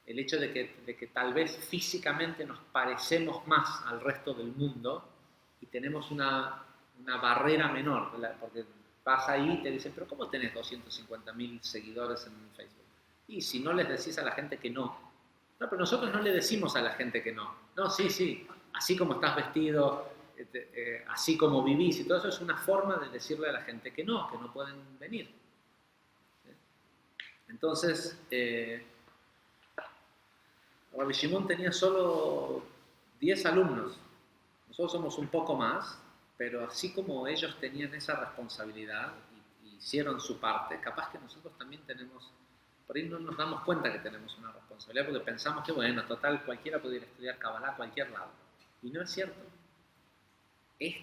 El hecho de que tal vez físicamente nos parecemos más al resto del mundo y tenemos una barrera menor, porque vas ahí y te dicen, pero ¿cómo tenés 250.000 seguidores en Facebook? Y si no les decís a la gente que no. No, pero nosotros no le decimos a la gente que no. No, sí, así como estás vestido, así como vivís y todo eso es una forma de decirle a la gente que no pueden venir. ¿Sí? Entonces, Rabbi Shimon tenía solo 10 alumnos. Nosotros somos un poco más, pero así como ellos tenían esa responsabilidad y hicieron su parte, capaz que nosotros también tenemos, por ahí no nos damos cuenta que tenemos una responsabilidad, porque pensamos que, bueno, total, cualquiera puede ir a estudiar Kabbalah a cualquier lado. Y no es cierto. Es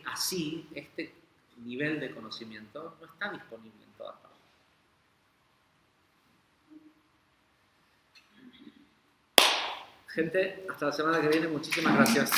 así, este nivel de conocimiento no está disponible en todas partes. Gente, hasta la semana que viene, muchísimas gracias.